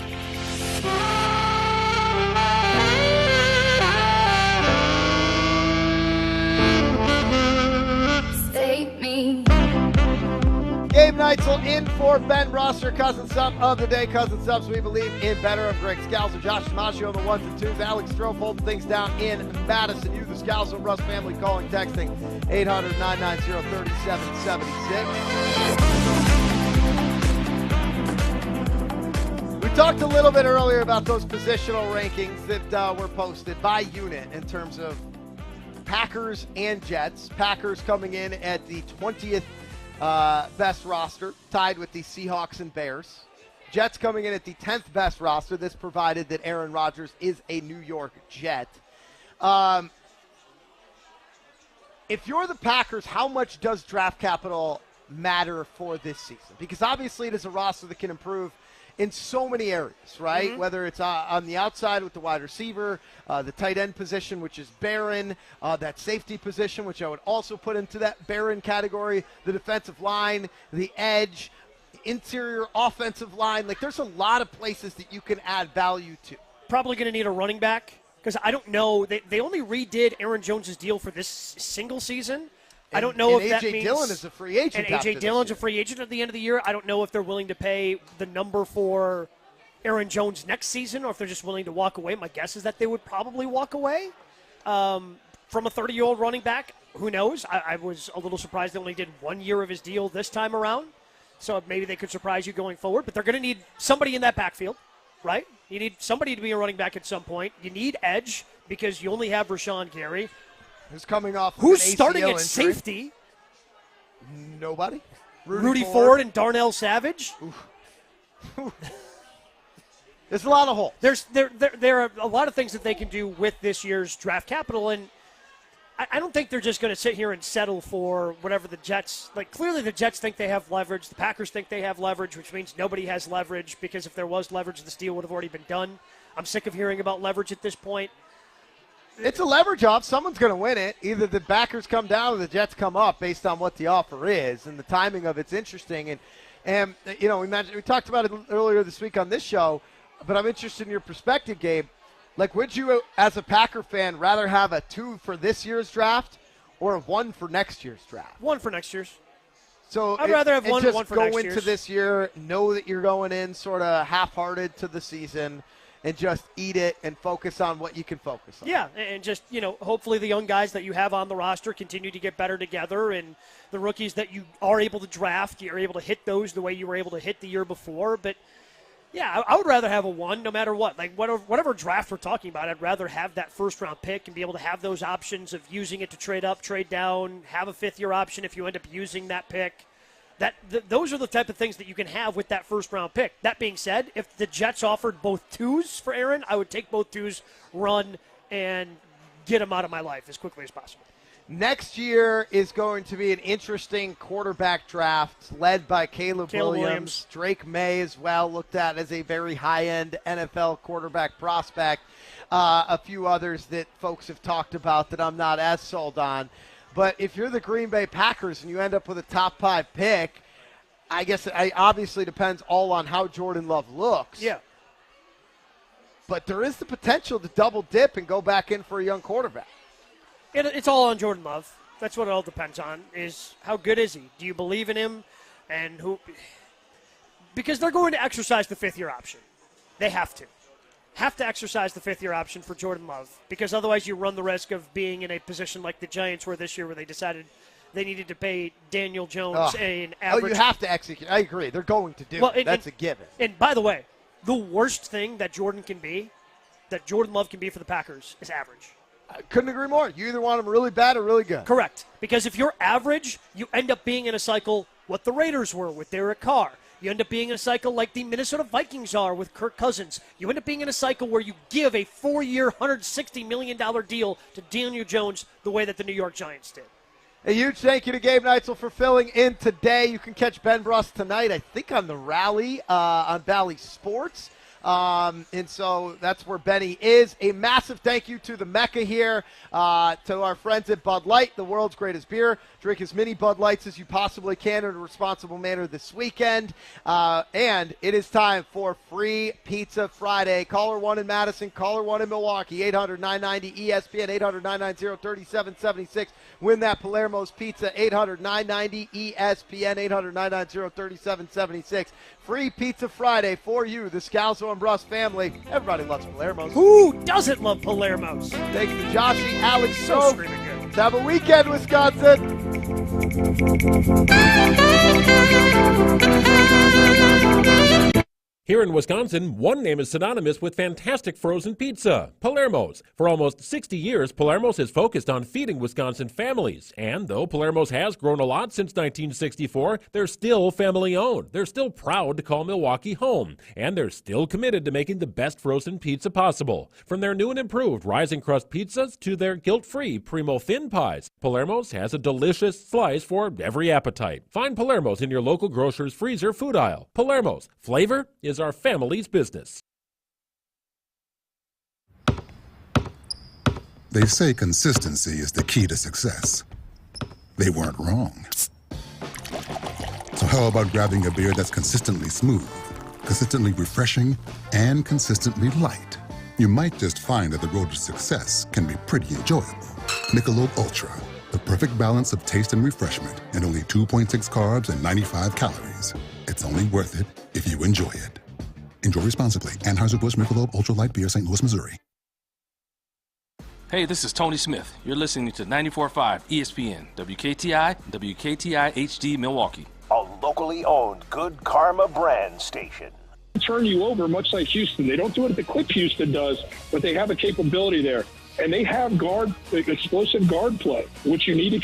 Save me. Gabe Neitzel in for Ben Brust, Cousin Sub of the day. Cousin Subs, we believe in better. Of Greg Scalzo, Josh Maggio on the ones and twos. Alex Stroh holding things down in Madison. You, the Scalzo and Brust family, calling, texting 800-990-3776. We talked a little bit earlier about those positional rankings that were posted by unit in terms of Packers and Jets. Packers coming in at the 20th best roster, tied with the Seahawks and Bears. Jets coming in at the 10th best roster. This provided that Aaron Rodgers is a New York Jet. If you're the Packers, how much does draft capital matter for this season? Because obviously it is a roster that can improve in so many areas, right? Mm-hmm. Whether it's on the outside with the wide receiver, the tight end position, which is barren, that safety position, which I would also put into that barren category, the defensive line, the edge, interior offensive line. Like, there's a lot of places that you can add value to. Probably going to need a running back because I don't know. They only redid Aaron Jones' deal for this single season. I don't know if that means – A.J. Dillon is a free agent. And A.J. Dillon's a free agent at the end of the year. I don't know if they're willing to pay the number for Aaron Jones next season or if they're just willing to walk away. My guess is that they would probably walk away from a 30-year-old running back. Who knows? I was a little surprised they only did 1 year of his deal this time around. So maybe they could surprise you going forward. But they're going to need somebody in that backfield, right? You need somebody to be a running back at some point. You need edge because you only have Rashawn Gary. Who's coming off Who's an ACL starting at injury? safety? Nobody. Rudy Ford and Darnell Savage. There's a lot of holes. There are a lot of things that they can do with this year's draft capital, and I don't think they're just going to sit here and settle for whatever the Jets – like, clearly the Jets think they have leverage. The Packers think they have leverage, which means nobody has leverage because if there was leverage, this deal would have already been done. I'm sick of hearing about leverage at this point. It's a leverage off. Someone's going to win it. Either the Packers come down or the Jets come up based on what the offer is, and the timing of it's interesting. And you know, we talked about it earlier this week on this show, but I'm interested in your perspective, Gabe. Like, would you, as a Packer fan, rather have a 2 for this year's draft or a 1 for next year's draft? 1 for next year's. So I'd rather have one just for go next into year's. this year, know that you're going in sort of half-hearted to the season, and just eat it and focus on what you can focus on. Yeah, and just, you know, hopefully the young guys that you have on the roster continue to get better together, and the rookies that you are able to draft, you're able to hit those the way you were able to hit the year before. But, yeah, I would rather have a 1 no matter what. Like, whatever draft we're talking about, I'd rather have that first-round pick and be able to have those options of using it to trade up, trade down, have a fifth-year option if you end up using that pick. Those are the type of things that you can have with that first-round pick. That being said, if the Jets offered both twos for Aaron, I would take both twos, run, and get him out of my life as quickly as possible. Next year is going to be an interesting quarterback draft led by Caleb Williams. Drake May as well, looked at as a very high-end NFL quarterback prospect. A few others that folks have talked about that I'm not as sold on. But if you're the Green Bay Packers and you end up with a top 5 pick, I guess it obviously depends all on how Jordan Love looks. Yeah. But there is the potential to double dip and go back in for a young quarterback. It's all on Jordan Love. That's what it all depends on, is how good is he? Do you believe in him? And who? Because they're going to exercise the fifth-year option. They have to exercise the fifth-year option for Jordan Love, because otherwise you run the risk of being in a position like the Giants were this year, where they decided they needed to pay Daniel Jones an average. Oh, you have to execute. I agree. They're going to do it. That's a given. And by the way, the worst thing that Jordan Love can be for the Packers is average. I couldn't agree more. You either want them really bad or really good. Correct. Because if you're average, you end up being in a cycle what the Raiders were with Derek Carr. You end up being in a cycle like the Minnesota Vikings are with Kirk Cousins. You end up being in a cycle where you give a 4-year, $160 million deal to Daniel Jones the way that the New York Giants did. A huge thank you to Gabe Neitzel for filling in today. You can catch Ben Brust tonight, I think, on the Rally on Valley Sports. And so that's where Benny is. A massive thank you to the Mecca here, to our friends at Bud Light, the world's greatest beer. Drink as many Bud Lights as you possibly can in a responsible manner this weekend. And it is time for Free Pizza Friday. Caller 1 in Madison, caller 1 in Milwaukee, 800-990-ESPN, 800-990-3776. Win that Palermo's Pizza, 800-990-ESPN, 800-990-3776. Free Pizza Friday for you, the Scalzo and Brust family. Everybody loves Palermo's. Who doesn't love Palermo's? Thank you to Joshy, Alex, so screaming good. Have a weekend, Wisconsin. Here in Wisconsin, one name is synonymous with fantastic frozen pizza, Palermo's. For almost 60 years, Palermo's has focused on feeding Wisconsin families. And though Palermo's has grown a lot since 1964, they're still family-owned. They're still proud to call Milwaukee home. And they're still committed to making the best frozen pizza possible. From their new and improved rising crust pizzas to their guilt-free Primo thin pies, Palermo's has a delicious slice for every appetite. Find Palermo's in your local grocer's freezer food aisle. Palermo's, flavor is our family's business. They say consistency is the key to success. They weren't wrong. So how about grabbing a beer that's consistently smooth, consistently refreshing, and consistently light? You might just find that the road to success can be pretty enjoyable. Michelob Ultra, the perfect balance of taste and refreshment, and only 2.6 carbs and 95 calories. It's only worth it if you enjoy it. Enjoy responsibly. Anheuser-Busch Michelob Ultra Light Beer, St. Louis, Missouri. Hey, this is Tony Smith. You're listening to 94.5 ESPN, WKTI, WKTI HD Milwaukee. A locally owned Good Karma brand station. Turn you over, much like Houston. They don't do it the clip Houston does, but they have a capability there. And they have explosive guard play, which you need to